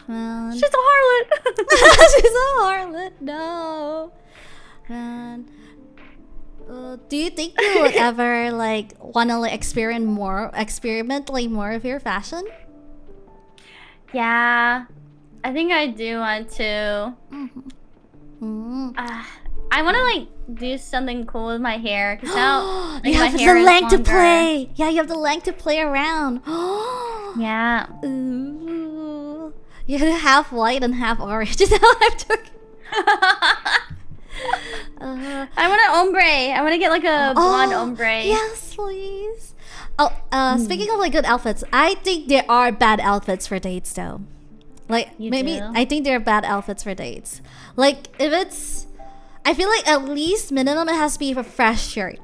She's a harlot. She's a harlot. No. Man. Do you think you would ever like want to like experiment more of your fashion? Yeah, I think I do want to. I want to like do something cool with my hair because now you have the length to play. Yeah, you have the length to play around. Yeah. Ooh. You're half white and half orange. Is that what I'm talking? I want an ombre. I want to get like a blonde ombre. Yes, please. Speaking of like good outfits, I think there are bad outfits for dates though. Like I think there are bad outfits for dates. Like if it's, I feel like at least minimum it has to be a fresh shirt.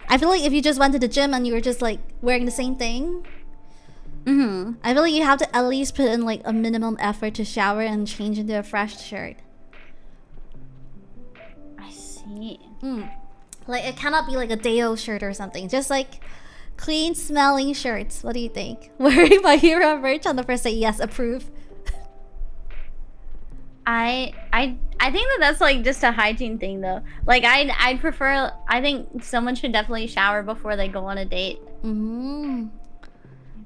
I feel like if you just went to the gym and you were just like wearing the same thing, I feel like you have to at least put in like a minimum effort to shower and change into a fresh shirt. Like it cannot be like a Deo shirt or something. Just like clean smelling shirts. What do you think? Wearing my Yura merch on the first day. Yes, approve. I think that's like just a hygiene thing though. Like I'd prefer. I think someone should definitely shower before they go on a date.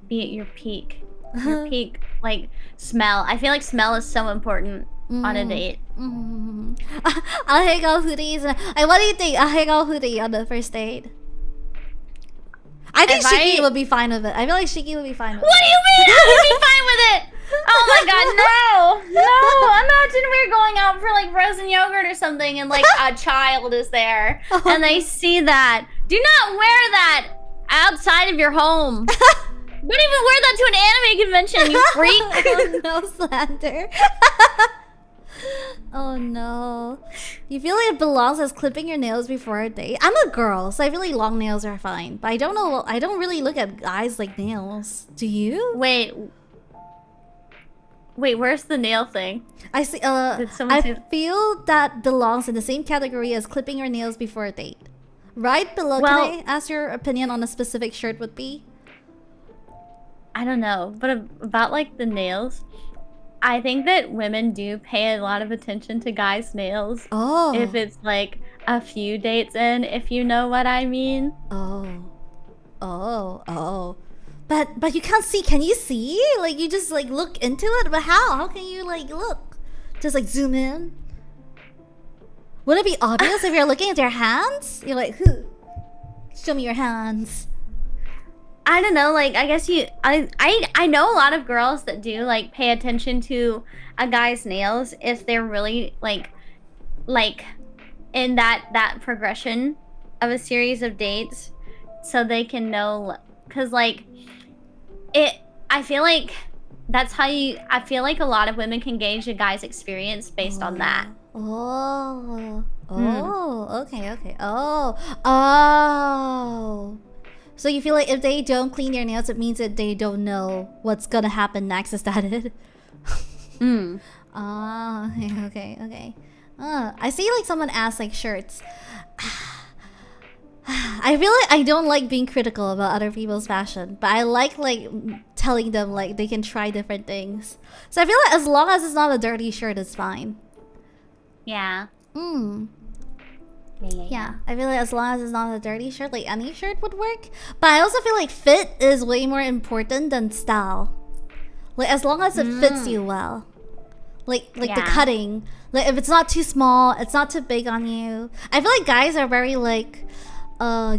Be at your peak. Your peak like smell. I feel like smell is so important on a date. I'll hang out hoodies. What do you think? I'll hang out hoodie on the first date. I think Shiki would be fine with it. I feel like Shiki would be fine with it. What do you mean? I would be fine with it. Oh my god, no! Imagine we're going out for like frozen yogurt or something and like a child is there and they see that. Do not wear that outside of your home. Don't even wear that to an anime convention, you freak. Oh no, slander. Oh no. You feel like it belongs as clipping your nails before a date? I'm a girl, so I feel like long nails are fine. But I don't know, I don't really look at guys like nails. Do you? Wait, where's the nail thing? I see. I feel that belongs in the same category as clipping your nails before a date. Right below, can I ask your opinion on a specific shirt would be? I don't know, but about like the nails, I think that women do pay a lot of attention to guys' nails. Oh. If it's like a few dates in, if you know what I mean. Oh. But you can't see. Can you see? Like you just like look into it. But how? How can you like look? Just like zoom in. Would it be obvious if you're looking at their hands? You're like, show me your hands. I don't know, like I guess I know a lot of girls that do like pay attention to a guy's nails if they're really like in that progression of a series of dates, so they can know, cuz like I feel like that's how I feel like a lot of women can gauge a guy's experience based on that. Okay. So you feel like if they don't clean their nails, it means that they don't know what's gonna happen next. Is that it? Okay. I see like someone asked like shirts. I feel like I don't like being critical about other people's fashion, but I like telling them like they can try different things. So I feel like as long as it's not a dirty shirt, it's fine. Yeah. Yeah, I feel like as long as it's not a dirty shirt, like any shirt would work. But I also feel like fit is way more important than style. Like as long as it fits you well. Like the cutting. Like if it's not too small, it's not too big on you. I feel like guys are very like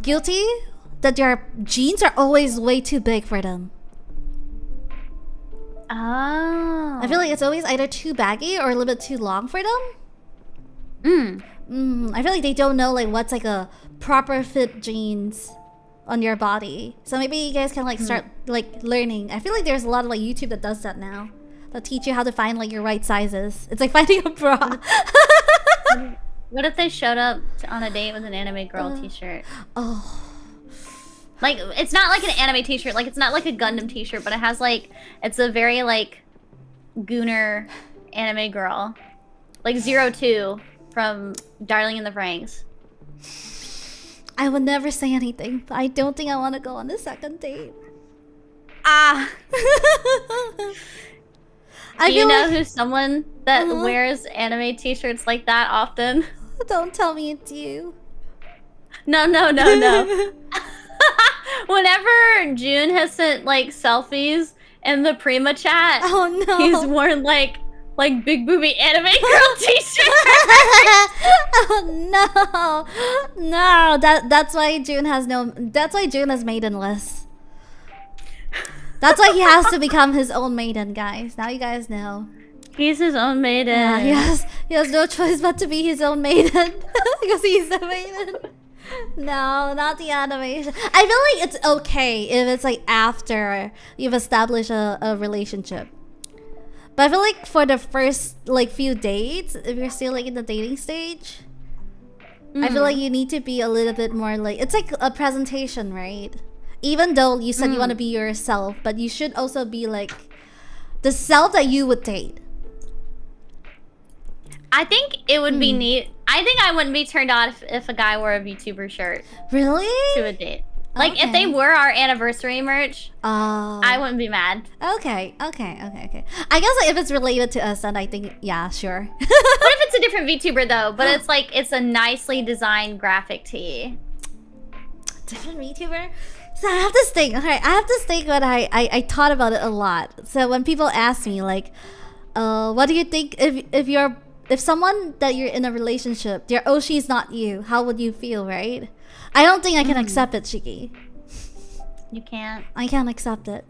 guilty that their jeans are always way too big for them. Oh. I feel like it's always either too baggy or a little bit too long for them. I feel like they don't know like what's like a proper fit jeans on your body. So maybe you guys can like start like learning. I feel like there's a lot of like YouTube that does that now. That teach you how to find like your right sizes. It's like finding a bra. What if they showed up on a date with an anime girl t-shirt? Like it's not like an anime t-shirt. Like it's not like a Gundam t-shirt, but it has like it's a very like gooner anime girl, like 02 from Darling in the Franxx. I would never say anything, but I don't think I want to go on the second date. Do you know who's someone that wears anime t-shirts like that often? Don't tell me it's you. No. Whenever June has sent like selfies in the Prima chat, he's worn like big booby anime girl t-shirt. No. That's why June has maidenless. That's why he has to become his own maiden, guys. Now you guys know. He's his own maiden. Yeah, he has no choice but to be his own maiden. Because he's the maiden. No, not the animation. I feel like it's okay if it's like after you've established a relationship. But I feel like for the first like few dates, if you're still like in the dating stage, I feel like you need to be a little bit more like, it's like a presentation, right? Even though you said you want to be yourself, but you should also be like the self that you would date. I think it would be neat. I think I wouldn't be turned on if a guy wore a VTuber shirt. Really? To a date. Like if they were our anniversary merch, I wouldn't be mad. Okay. I guess like if it's related to us, then I think yeah, sure. What if it's a different VTuber though? But it's like it's a nicely designed graphic tee. Different VTuber? So I have this thing. Okay, I have this thing when I thought about it a lot. So when people ask me like, what do you think if someone that you're in a relationship, their Oshi is not you, how would you feel, right? I don't think I can accept it, Shiki. You can't? I can't accept it.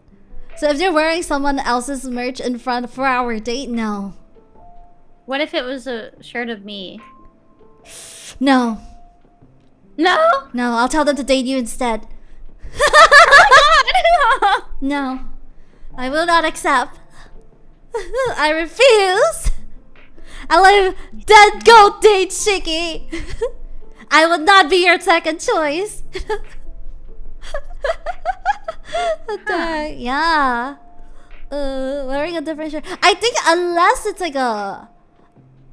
So if they're wearing someone else's merch in front for our date, no. What if it was a shirt of me? No. No? No, I'll tell them to date you instead. No. I will not accept. I refuse. I let dead goat date Shiki. I would not be your second choice. Yeah. Wearing a different shirt. I think unless it's like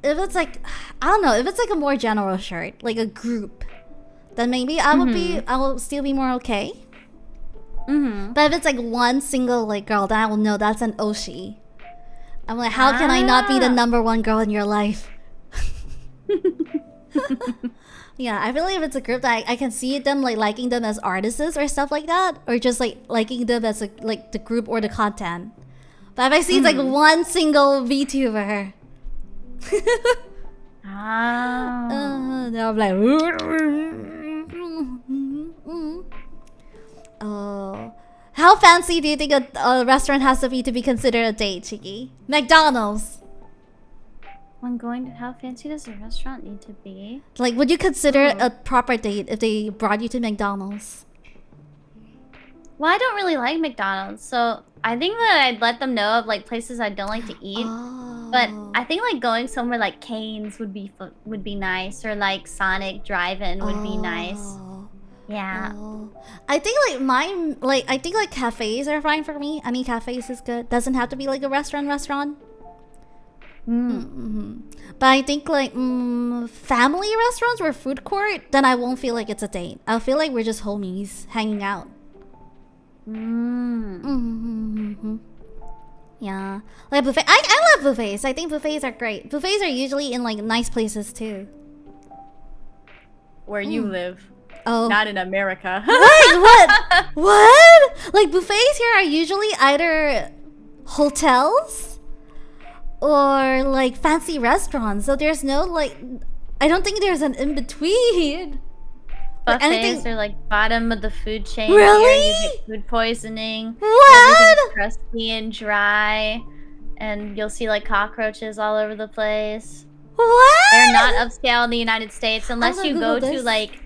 if it's like, I don't know, if it's like a more general shirt, like a group, then maybe I will still be more okay. But if it's like one single like girl, then I will know that's an Oshi. I'm like, how can I not be the #1 girl in your life? Yeah, I feel like if it's a group that I can see them like liking them as artists or stuff like that, or just like liking them as like the group or the content. But if I see it's like one single VTuber, then I'm like, oh, how fancy do you think a restaurant has to be considered a date, Chiki? McDonald's. When going to, how fancy does a restaurant need to be? Like, would you consider a proper date if they brought you to McDonald's? Well, I don't really like McDonald's, so I think that I'd let them know of like places I don't like to eat. But I think like going somewhere like Cane's would be nice, or like Sonic Drive-In would be nice. Yeah. I think like I think like cafes are fine for me. Any cafes is good. Doesn't have to be like a restaurant. But I think like family restaurants or food court, then I won't feel like it's a date. I'll feel like we're just homies hanging out. Yeah, like buffet. I love buffets. I think buffets are great. Buffets are usually in like nice places too. Where you live. Oh, not in America. Wait, what? What? Like buffets here are usually either hotels or like fancy restaurants, so there's no like, I don't think there's an in between. Buffets are like bottom of the food chain. Really? Here. You get food poisoning. What? Everything's crusty and dry, and you'll see like cockroaches all over the place. What? They're not upscale in the United States unless you go to like,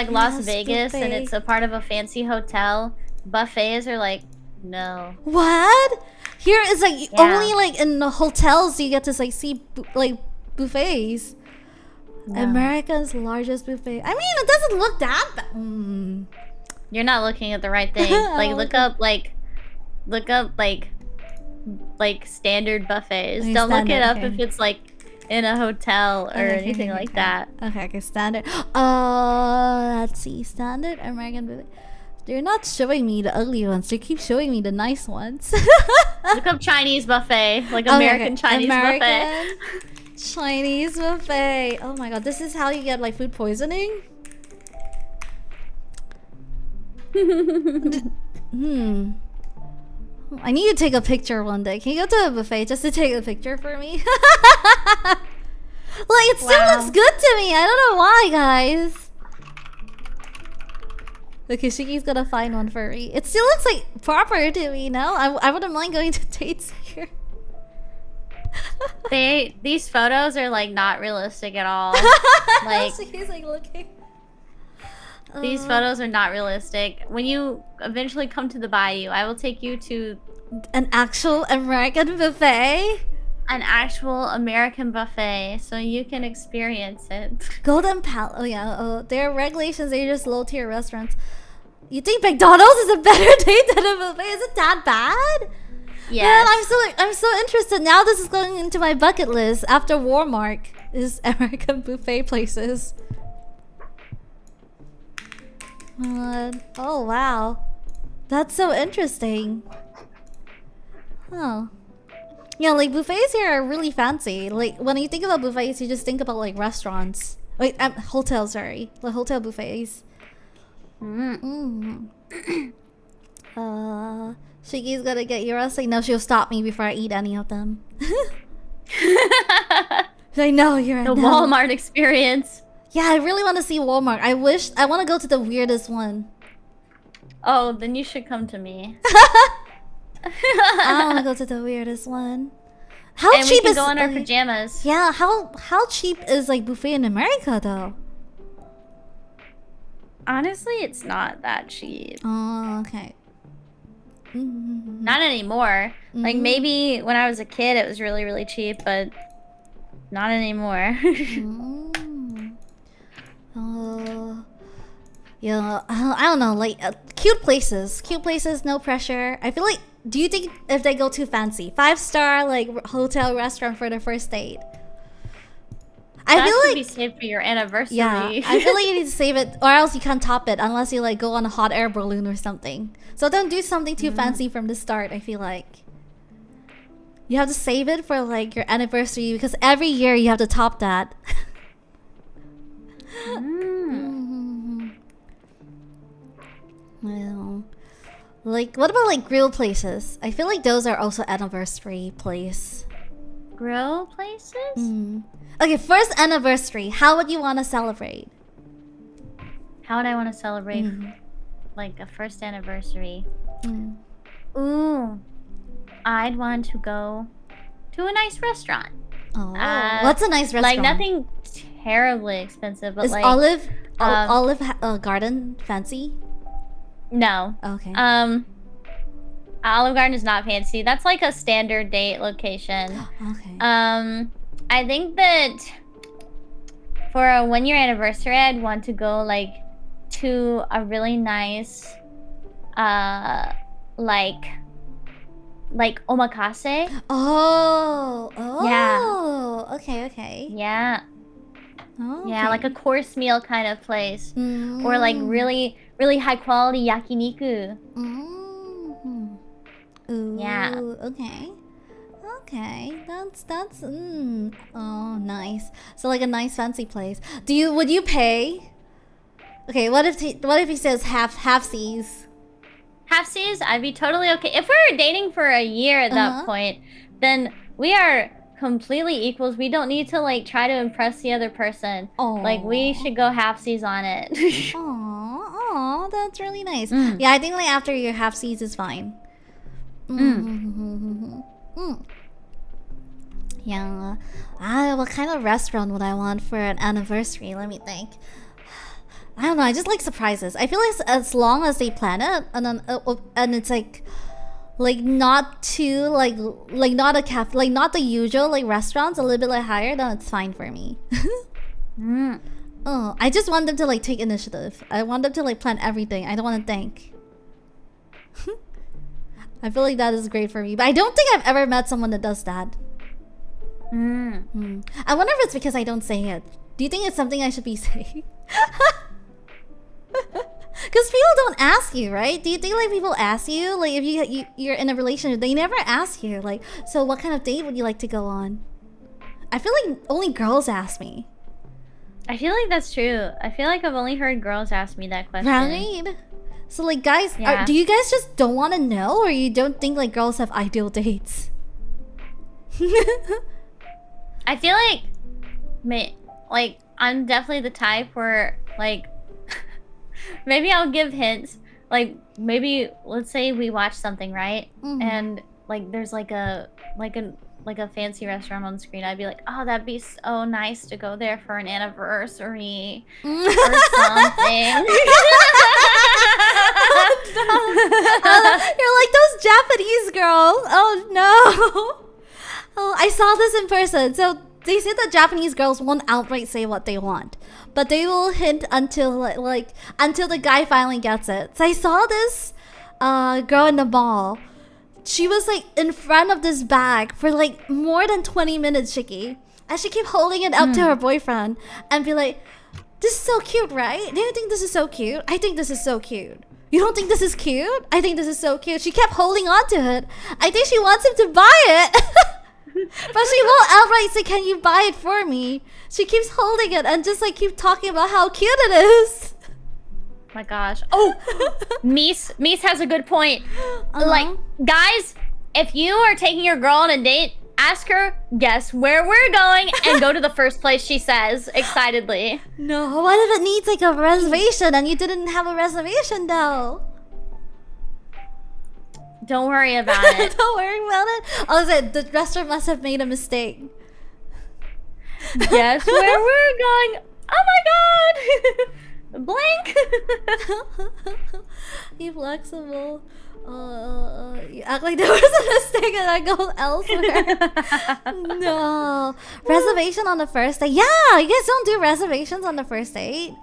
Las Vegas and it's a part of a fancy hotel. Buffets are like, no. What? Here is like only like in the hotels you get to like see like buffets. No. America's largest buffet. I mean, it doesn't look that bad. You're not looking at the right thing. Like look up standard buffets. Don't look it up if it's like in a hotel or anything like that. Okay, standard. Let's see, standard American buffet. They're not showing me the ugly ones. They keep showing me the nice ones. Look up Chinese buffet, like American Chinese buffet. Chinese buffet. Oh my god, this is how you get like food poisoning? I need to take a picture one day. Can you go to a buffet just to take a picture for me? Like, it still looks good to me. I don't know why, guys. Okay, Shiki's gonna find one for me. It still looks like proper to me, no? I wouldn't mind going to dates here. These photos are like not realistic at all. Like Shiki's like looking. These photos are not realistic. When you eventually come to the bayou, I will take you to an actual American buffet. An actual American buffet, so you can experience it. Golden Palace. Oh yeah. Oh, there are regulations. They're just low tier restaurants. You think McDonald's is a better date than a buffet? Is it that bad? Yeah. I'm so interested now. This is going into my bucket list after Walmart. Is American buffet places. Oh wow, that's so interesting. Oh. Yeah, like buffets here are really fancy. Like when you think about buffets, you just think about like restaurants. Wait, hotels, sorry. Like hotel buffets. Shiki's gonna get Yura. Like, no, she'll stop me before I eat any of them. I know, Yura. The Walmart experience. Yeah, I really want to see Walmart. I want to go to the weirdest one. Oh, then you should come to me. I want to go to the weirdest one. How and cheap we can is go in our pajamas? Yeah, how cheap is like buffet in America though? Honestly, it's not that cheap. Oh, okay. Not anymore. Like maybe when I was a kid, it was really, really cheap, but not anymore. Yeah, I don't know. Like cute places, no pressure. I feel like. Do you think if they go too fancy, 5-star like hotel restaurant for the first date? I feel like be saved for your anniversary. Yeah, I feel like you need to save it, or else you can't top it unless you like go on a hot air balloon or something. So don't do something too fancy from the start. I feel like. You have to save it for like your anniversary because every year you have to top that. Well, like, what about like grill places? I feel like those are also anniversary place. Grill places? Okay, first anniversary. How would you want to celebrate? How would I want to celebrate like a first anniversary? Ooh, I'd want to go to a nice restaurant. Oh, what's a nice restaurant? Like nothing terribly expensive, but is like Olive Garden fancy? No. Okay. Olive Garden is not fancy. That's like a standard date location. Okay. I think that for a 1-year anniversary, I'd want to go like to a really nice, like omakase. Oh. Yeah. Okay. Yeah. Oh, okay. Yeah, like a course meal kind of place, or like really high quality yakiniku. Ooh, yeah. Okay. That's. Oh, nice. So like a nice fancy place. Would you pay? Okay. What if he says half C's? Half C's, I'd be totally okay. If we're dating for a year at that point, then we are completely equals. We don't need to like try to impress the other person. Like we should go half C's on it. Aw, that's really nice. Yeah, I think like after your half C's is fine. Yeah. What kind of restaurant would I want for an anniversary? Let me think. I don't know. I just like surprises. I feel like as long as they plan it, and then and it's like not too like not a cafe, like not the usual like restaurants, a little bit like higher, then it's fine for me. I just want them to like take initiative. I want them to like plan everything. I don't want to think. I feel like that is great for me, but I don't think I've ever met someone that does that. I wonder if it's because I don't say it. Do you think it's something I should be saying? Because people don't ask you, right? Do you think like people ask you, like if you're in a relationship, they never ask you like, so what kind of date would you like to go on? I feel like only girls ask me. I feel like that's true. I feel like I've only heard girls ask me that question. Right? So like guys, do you guys just don't want to know, or you don't think like girls have ideal dates? I feel like I'm definitely the type where like maybe I'll give hints. Like maybe let's say we watch something, right? And like there's like a fancy restaurant on the screen. I'd be like, oh, that'd be so nice to go there for an anniversary or something. You're like those Japanese girls. Oh no. Oh, I saw this in person. So they say that Japanese girls won't outright say what they want, but they will hint until until the guy finally gets it. So I saw this girl in the mall. She was like in front of this bag for like more than 20 minutes, Shiki. And she kept holding it up to her boyfriend and be like, this is so cute, right? Do you think this is so cute? I think this is so cute. You don't think this is cute? I think this is so cute. She kept holding on to it. I think she wants him to buy it. But she won't outright say, can you buy it for me? She keeps holding it and just like keep talking about how cute it is. My gosh. Oh, Mies has a good point. Like, guys, if you are taking your girl on a date, ask her, guess where we're going, and go to the first place she says excitedly. No, what if it needs like a reservation and you didn't have a reservation though? Don't worry about it. Don't worry about it. Oh, the restaurant must have made a mistake. Guess where we're going? Oh my god! Blank. You flexible. You act like there was a mistake and I go elsewhere. No. Reservation on the first date? Yeah, you guys don't do reservations on the first date?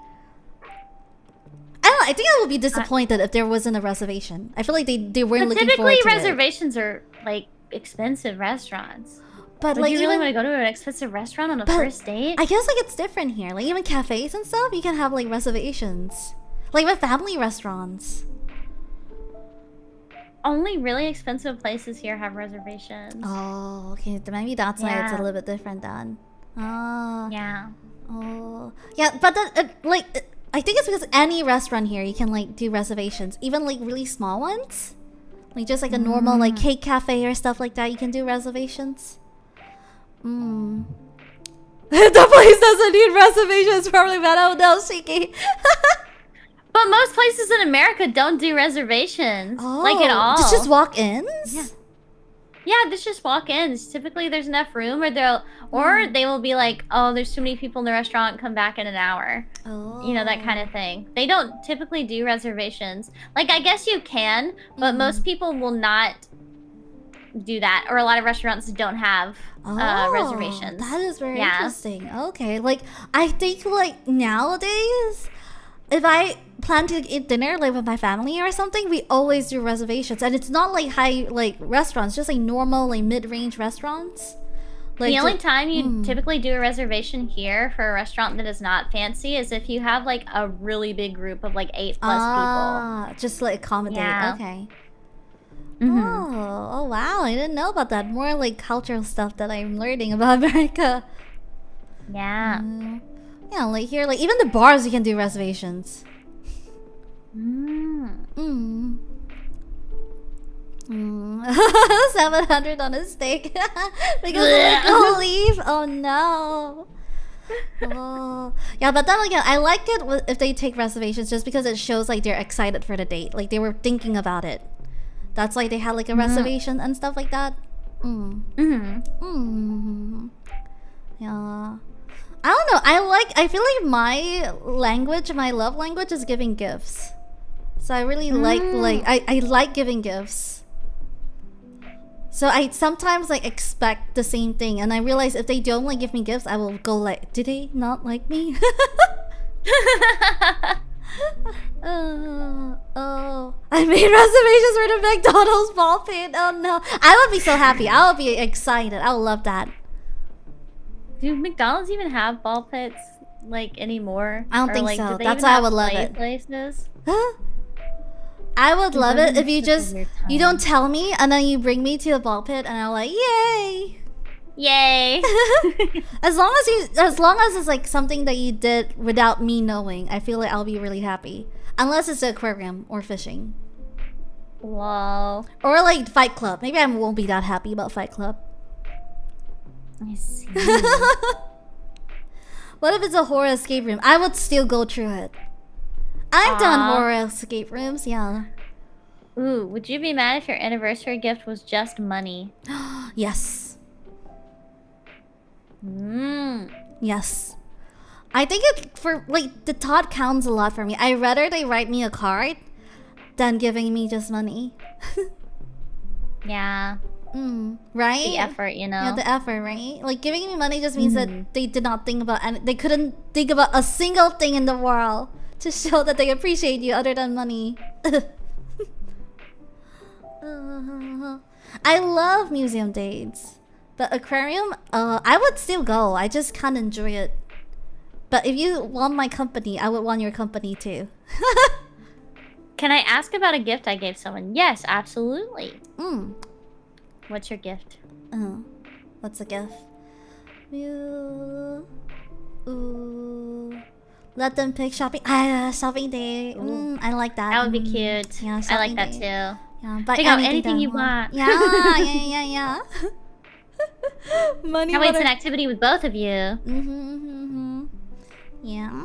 I don't know, I think I would be disappointed if there wasn't a reservation. I feel like they weren't looking forward to it. Typically reservations are like expensive restaurants. But would like, you really want to go to an expensive restaurant on a first date? I guess like it's different here. Like even cafes and stuff, you can have like reservations. Like with family restaurants. only really expensive places here have reservations. Oh, okay. Maybe that's why it's a little bit different then. Oh. Yeah. Oh. Yeah, but I think it's because any restaurant here you can like do reservations, even like really small ones. Like just like a normal like cake cafe or stuff like that, you can do reservations. The place doesn't need reservations probably, but oh no, Shiki. But most places in America don't do reservations. Like at all. Just walk-ins? Yeah. Yeah, this just walk-ins. Typically there's enough room or they will be like, oh, there's too many people in the restaurant, come back in an hour. Oh. You know, that kind of thing. They don't typically do reservations. Like, I guess you can, but most people will not do that. Or a lot of restaurants don't have reservations. That is very interesting. Okay, like, I think, like, nowadays, if I plan to eat dinner, like, with my family or something, we always do reservations. And it's not, like, high, like, restaurants. Just, like, normal, like, mid-range restaurants. Like, the only time you typically do a reservation here for a restaurant that is not fancy is if you have, like, a really big group of, like, 8+ people. Just, like, accommodate. Yeah. Okay. Oh, wow. I didn't know about that. More, like, cultural stuff that I'm learning about America. Yeah. Yeah, like, here, like, even the bars you can do reservations. 700 on a steak because of the leaf. Oh no. Oh yeah, but then again, I like it if they take reservations just because it shows like they're excited for the date, like they were thinking about it. That's why they had like a reservation and stuff like that. Yeah. I don't know. I feel like my love language is giving gifts. So I really I like giving gifts. So I sometimes like expect the same thing, and I realize if they don't like give me gifts, I will go like, did they not like me? I made reservations for the McDonald's ball pit. Oh no, I would be so happy. I would be excited. I would love that. Do McDonald's even have ball pits like anymore? I don't think so. That's why I would love it. Places? I would love it if you don't tell me and then you bring me to a ball pit and I'm like, yay! Yay! as long as it's like something that you did without me knowing, I feel like I'll be really happy. Unless it's the aquarium or fishing. Wow. Or like Fight Club. Maybe I won't be that happy about Fight Club. I see. What if it's a horror escape room? I would still go through it. I've done horror escape rooms, yeah. Ooh, would you be mad if your anniversary gift was just money? Yes. Yes. I think the thought counts a lot for me. I'd rather they write me a card than giving me just money. Yeah. Right? The effort, you know? Yeah, the effort, right? Like, giving me money just means that they did not think about, and they couldn't think about a single thing in the world to show that they appreciate you other than money. I love museum dates. But aquarium, I would still go. I just can't enjoy it. But if you want my company, I would want your company too. Can I ask about a gift I gave someone? Yes, absolutely. What's your gift? What's a gift? Let them pick shopping. Shopping day. I like that. That would be cute. Yeah, I like that day. too. Yeah, but pick out anything you want. Yeah. Money. That way it's an activity with both of you. Yeah.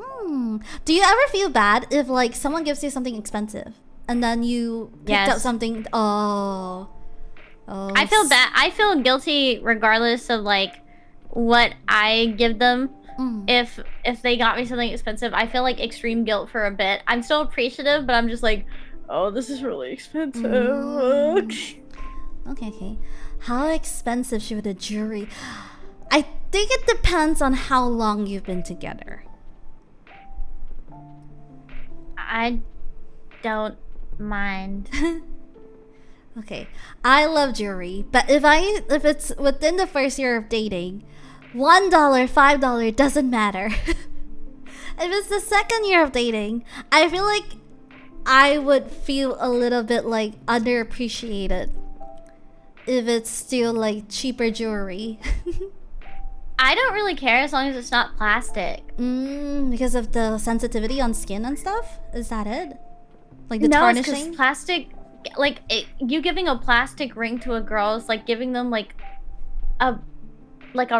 Do you ever feel bad if like someone gives you something expensive and then you picked up something? I feel bad. I feel guilty regardless of like what I give them. If they got me something expensive, I feel like extreme guilt for a bit. I'm still appreciative, but I'm just like, oh, this is really expensive. Okay. How expensive should a jewelry? I think it depends on how long you've been together. I don't mind. Okay, I love jewelry, but if it's within the first year of dating, $1, $5 doesn't matter. If it's the second year of dating, I feel like I would feel a little bit like underappreciated if it's still like cheaper jewelry. I don't really care as long as it's not plastic. Because of the sensitivity on skin and stuff? Is that it? Like the no, tarnishing? No, because plastic, like you giving a plastic ring to a girl is like giving them like a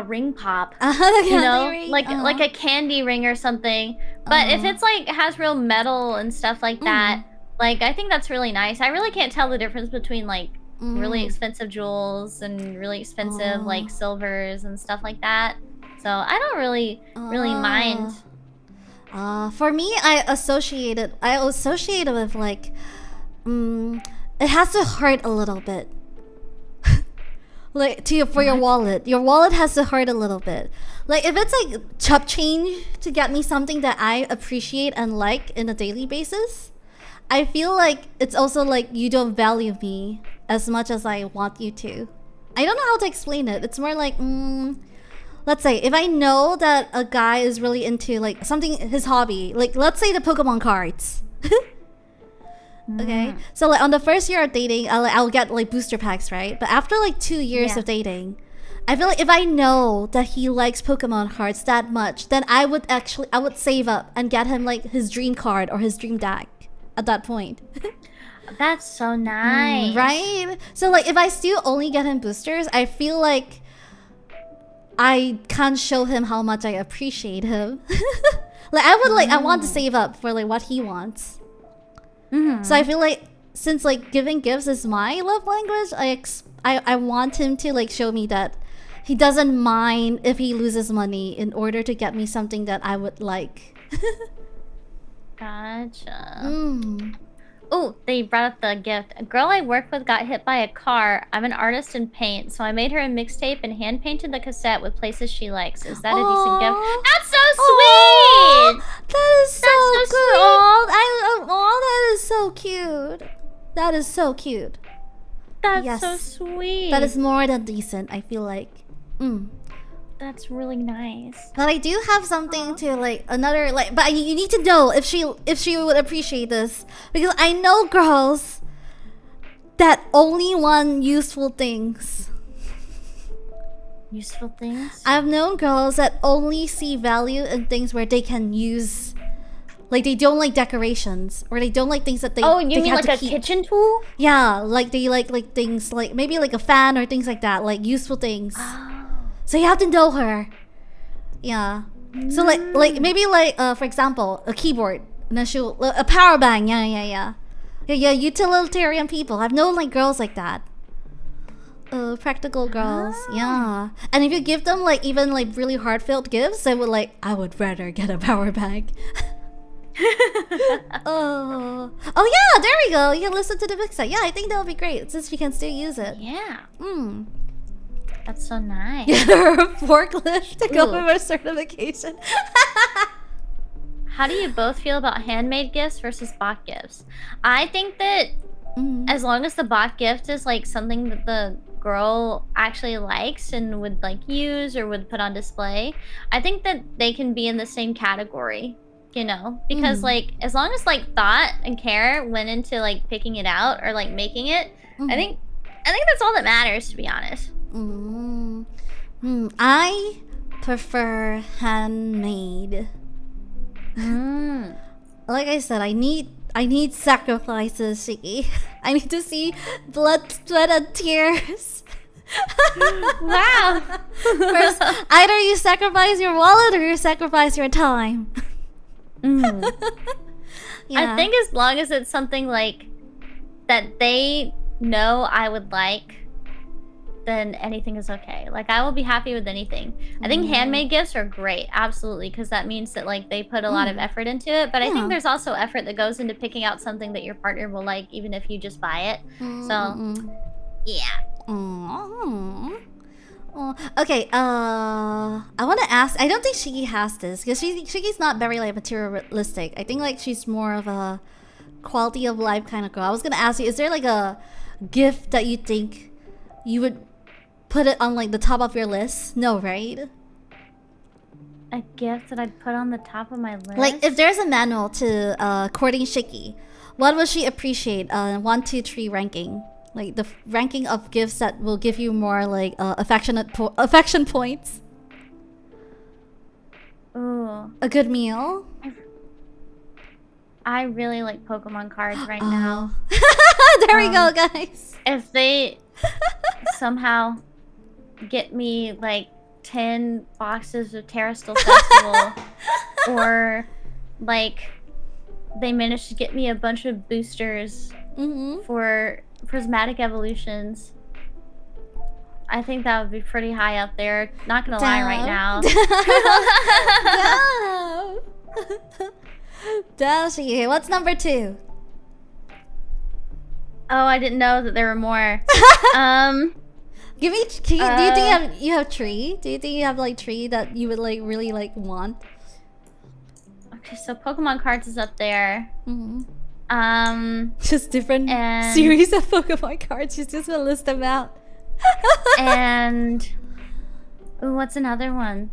ring pop, you know, like a candy ring or something. But if it's like has real metal and stuff like that, like I think that's really nice. I really can't tell the difference between like really expensive jewels and really expensive like silvers and stuff like that. So I don't really mind. For me, I associate it with like it has to hurt a little bit. Like for your wallet. Your wallet has to hurt a little bit. Like if it's like chop change to get me something that I appreciate and like in a daily basis, I feel like it's also like you don't value me as much as I want you to. I don't know how to explain it. It's more like, let's say if I know that a guy is really into like something, his hobby, like let's say the Pokemon cards. Okay, so like on the first year of dating, I'll get like booster packs, right? But after like 2 years of dating, I feel like if I know that he likes Pokemon cards that much, then I would save up and get him like his dream card or his dream deck at that point. That's so nice. Right? So like if I still only get him boosters, I feel like I can't show him how much I appreciate him. Like I want to save up for like what he wants. So I feel like since like giving gifts is my love language, I want him to like show me that he doesn't mind if he loses money in order to get me something that I would like. Gotcha. Oh, they brought up the gift. A girl I work with got hit by a car. I'm an artist in paint, so I made her a mixtape and hand painted the cassette with places she likes. Is that a decent gift? That's so sweet! That is so good! That is so cute. That is so cute. That's so sweet. That is more than decent, I feel like. That's really nice. But I do have something to like another like. But you need to know if she would appreciate this, because I know girls that only want useful things. Useful things? I've known girls that only see value in things where they can use. Like they don't like decorations, or they don't like things that they. Oh, you mean like a kitchen tool? Yeah, like they like things like maybe like a fan or things like that, like useful things. So you have to know her. Yeah. So like maybe like for example, a keyboard, a power bank. Yeah, utilitarian people. I've known like girls like that. Practical girls. Yeah. And if you give them like even like really heartfelt gifts, they would like, I would rather get a power bank. Oh yeah, there we go. You can listen to the mix set. Yeah, I think that would be great since we can still use it. Yeah. That's so nice. Get her a forklift to go with her certification. How do you both feel about handmade gifts versus bought gifts? I think that as long as the bought gift is like something that the girl actually likes and would like use or would put on display, I think that they can be in the same category, you know? Because like as long as like thought and care went into like picking it out or like making it, I think that's all that matters, to be honest. I prefer handmade. Like I said, I need sacrifices, Shiki. I need to see blood, sweat, and tears. Wow. First, either you sacrifice your wallet or you sacrifice your time. Yeah. I think as long as it's something like that they know I would like, then anything is okay. Like I will be happy with anything. I think handmade gifts are great, absolutely, because that means that like they put a lot of effort into it. But I think there's also effort that goes into picking out something that your partner will like, even if you just buy it. So yeah. Okay, I want to ask, I don't think Shiki has this, because Shiki's not very like materialistic. I think like she's more of a quality of life kind of girl. I was gonna ask you, is there like a gift that you think you would put it on like the top of your list? No, right? A gift that I'd put on the top of my list? Like if there's a manual to courting Shiki, What would she appreciate? 1, 2, 3 ranking. Like the ranking of gifts that will give you more like affection points. Ooh. A good meal. I really like Pokemon cards right now. There we go, guys. If they somehow get me like 10 boxes of Terrastal Festival, or like they managed to get me a bunch of boosters for prismatic evolutions, I think that would be pretty high up there. Not gonna lie right now. Dashi, what's number 2? Oh, I didn't know that there were more. Give me. Do you think you have tree? Do you think you have like tree that you would like really like want? Okay, so Pokemon cards is up there. Just different series of Pokemon cards. She's just gonna list them out. And ooh, what's another one?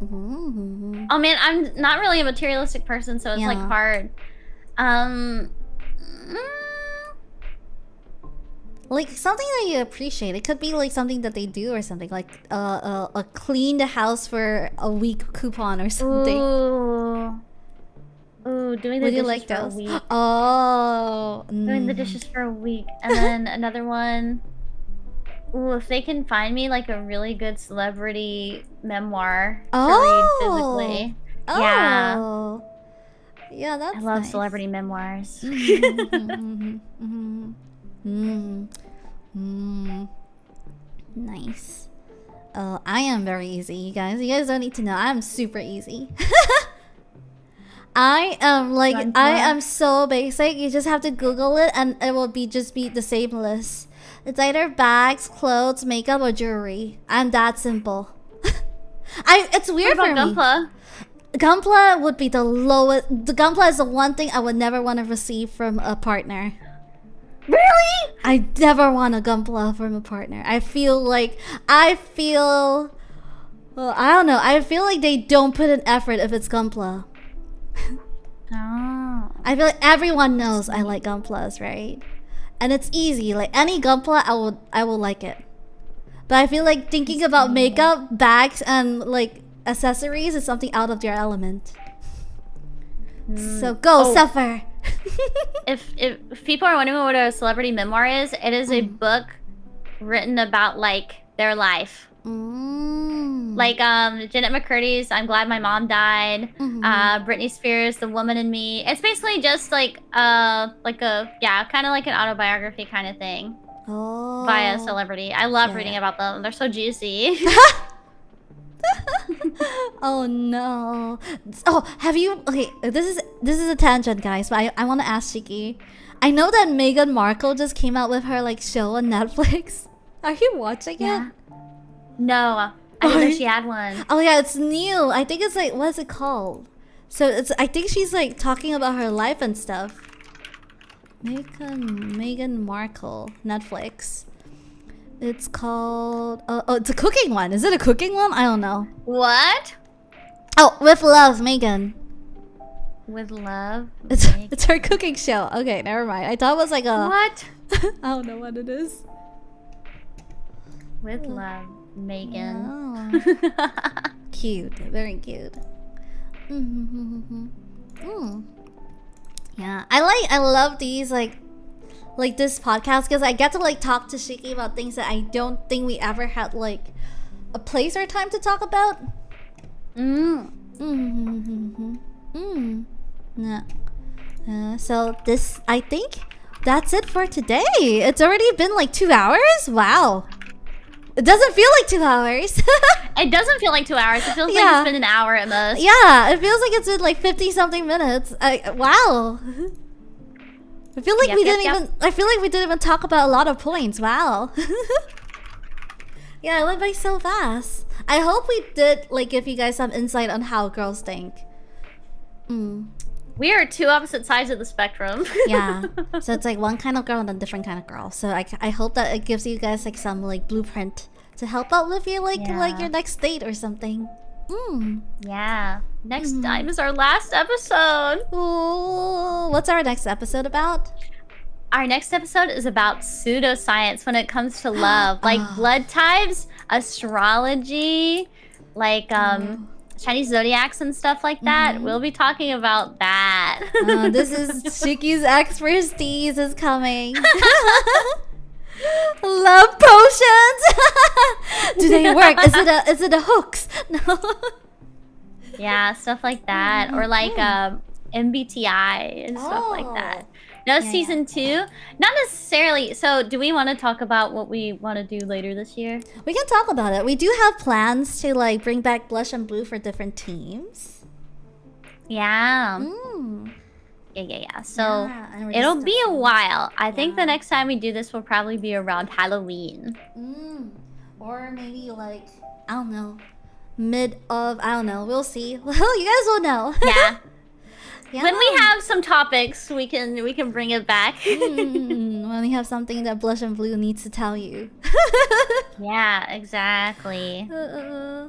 Oh man, I'm not really a materialistic person, so it's like hard. Like something that you appreciate. It could be like something that they do or something like a clean the house for a week coupon or something. Ooh, doing the dishes for a week. Oh, doing the dishes for a week, and then another one. Ooh, if they can find me like a really good celebrity memoir to read physically. Yeah. Yeah, that's I love nice. celebrity memoirs. Nice. I am very easy, you guys. You guys don't need to know. I'm super easy. I am like I am so basic. You just have to Google it, and it will just be the same list. It's either bags, clothes, makeup, or jewelry. I'm that simple. It's weird for me. Gunpla? Gunpla would be the lowest. The Gunpla is the one thing I would never want to receive from a partner. Really? I never want a Gunpla from a partner. I feel well, I don't know. I feel like they don't put in effort if it's Gunpla. Oh. I feel like everyone knows I like Gunplas, right? And it's easy. Like any Gunpla, I will like it. But I feel like thinking about makeup, bags, and like accessories is something out of your element. So go suffer. If people are wondering what a celebrity memoir is, it is a book written about like their life. Like Jeanette McCurdy's "I'm Glad My Mom Died," Britney Spears' "The Woman in Me." It's basically just like a kind of like an autobiography kind of thing by a celebrity. I love reading about them. They're so juicy. Oh no. Oh, have you this is a tangent, guys, but I want to ask Shiki. I know that Meghan Markle just came out with her like show on Netflix. Are you watching it? No, I didn't know she had one. Oh yeah, it's new. I think it's like, what is it called? So I think she's like talking about her life and stuff. Meghan Markle, Netflix. It's called it's a cooking one. Is it a cooking one? I don't know. What? Oh, With Love, Megan. With Love? It's her cooking show. Okay, never mind. I thought it was like a... What? I don't know what it is. With Love, Megan. Oh. Cute. Very cute. Yeah, I love these like this podcast because I get to like talk to Shiki about things that I don't think we ever had like a place or time to talk about. So this, I think that's it for today. It's already been like 2 hours. Wow, it doesn't feel like 2 hours. It doesn't feel like 2 hours. It feels like it's been an hour at most. Yeah, it feels like it's been like 50 something minutes. Wow. I feel like we didn't even talk about a lot of points. Wow. Yeah, it went by so fast. I hope we did like give you guys some insight on how girls think. We are two opposite sides of the spectrum. Yeah. So it's like one kind of girl and a different kind of girl. So I hope that it gives you guys like some like blueprint to help out with you like your next date or something. Yeah. Next time is our last episode. Ooh, what's our next episode about? Our next episode is about pseudoscience when it comes to love. Like blood types, astrology, like Chinese zodiacs and stuff like that. We'll be talking about that. This is Shiki's expertise is coming. Love potions. Do they work? Is it a hooks? No. Yeah, stuff like that, or like MBTI and stuff like that. No, season 2, not necessarily. So, do we want to talk about what we want to do later this year? We can talk about it. We do have plans to like bring back Blush and Blue for different teams. Yeah. Yeah. So it'll be a while. I think the next time we do this will probably be around Halloween. Or maybe like, I don't know, I don't know. We'll see. Well, you guys will know. Yeah. When we have some topics, we can bring it back. When we have something that Blush and Blue needs to tell you. Yeah, exactly. Yeah.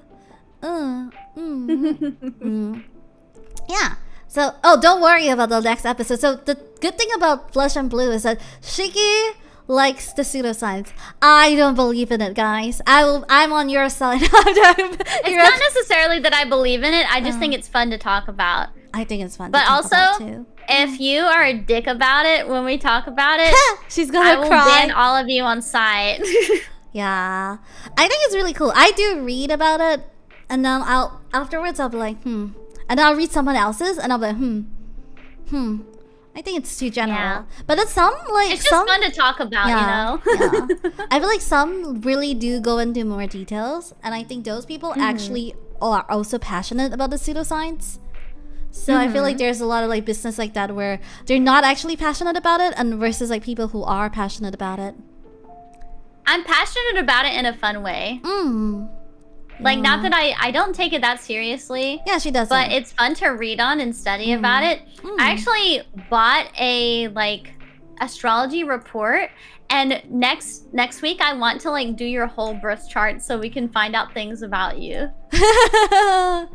So, don't worry about the next episode. So, the good thing about Blush and Blue is that Shiki likes the pseudoscience. I don't believe in it, guys. I'm on your side. It's not necessarily that I believe in it. I just think it's fun to talk about. I think it's fun. But to talk also, about too. If you are a dick about it when we talk about it, she's gonna cry. I will ban all of you on site. Yeah, I think it's really cool. I do read about it, and then afterwards I'll be like, and I'll read someone else's, and I'll be like, I think it's too general. Yeah. But it's it's just fun to talk about, you know? Yeah. I feel like some really do go into more details, and I think those people actually are also passionate about the pseudoscience. So I feel like there's a lot of like business like that where they're not actually passionate about it, and versus like people who are passionate about it. I'm passionate about it in a fun way. Like, not that I don't take it that seriously. Yeah, she doesn't. But it's fun to read on and study about it. I actually bought a like astrology report, and next week I want to like do your whole birth chart so we can find out things about you. Oh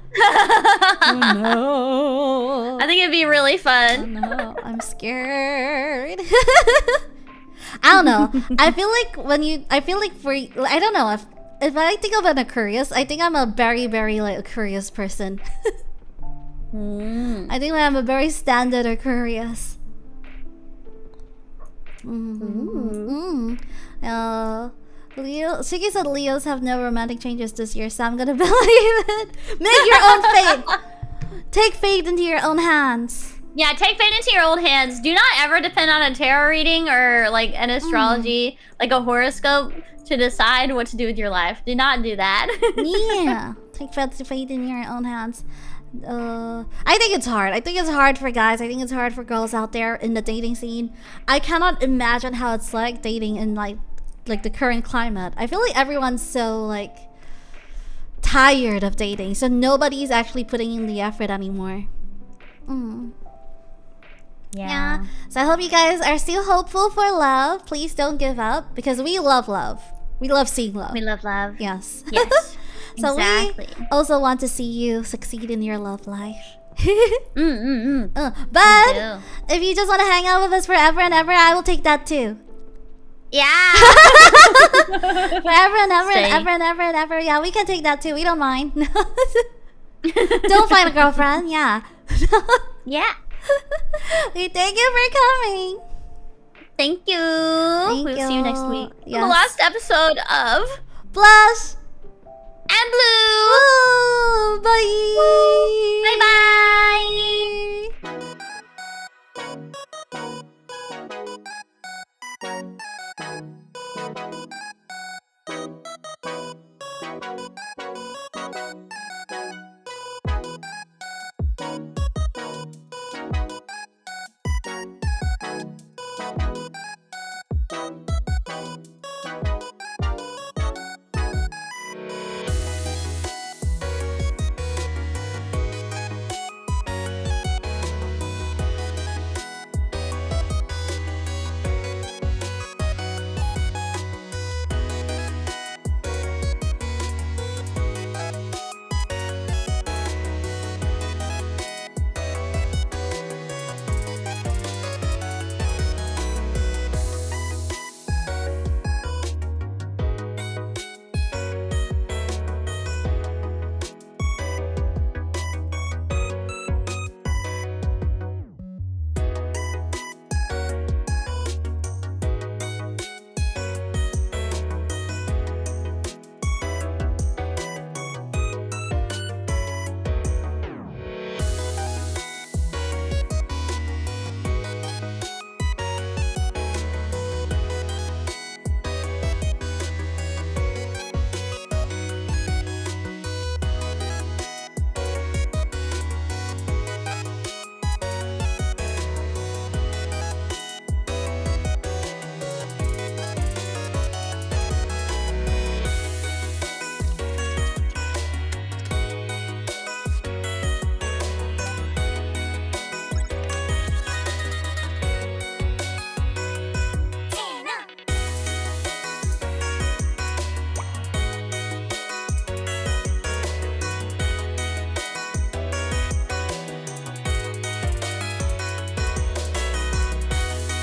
no. I think it'd be really fun. Oh no, I'm scared. I don't know. I feel like I don't know, if I think of an Aquarius, I think I'm a very, very like Aquarius person. I think I'm a very standard Aquarius. Leo, Shiki said Leos have no romantic changes this year, so I'm gonna believe it. Make your own fate. Take fate into your own hands. Yeah, take fate into your own hands. Do not ever depend on a tarot reading or like an astrology, like a horoscope, to decide what to do with your life. Do not do that. Yeah, take fate in your own hands. I think it's hard. I think it's hard for guys. I think it's hard for girls out there in the dating scene. I cannot imagine how it's like dating in like the current climate. I feel like everyone's so like tired of dating, so nobody's actually putting in the effort anymore. Yeah. So I hope you guys are still hopeful for love. Please don't give up, because we love love. We love seeing love. We love love. Yes. Yes. So exactly. We also want to see you succeed in your love life. But if you just want to hang out with us forever and ever, I will take that too. Yeah. Forever and ever and ever and ever and ever. Yeah, we can take that too. We don't mind. Don't find a girlfriend. Yeah. Yeah. We thank you for coming. Thank you. We'll see you next week. Yes. The last episode of Blush and Blue. Ooh, bye. Bye bye.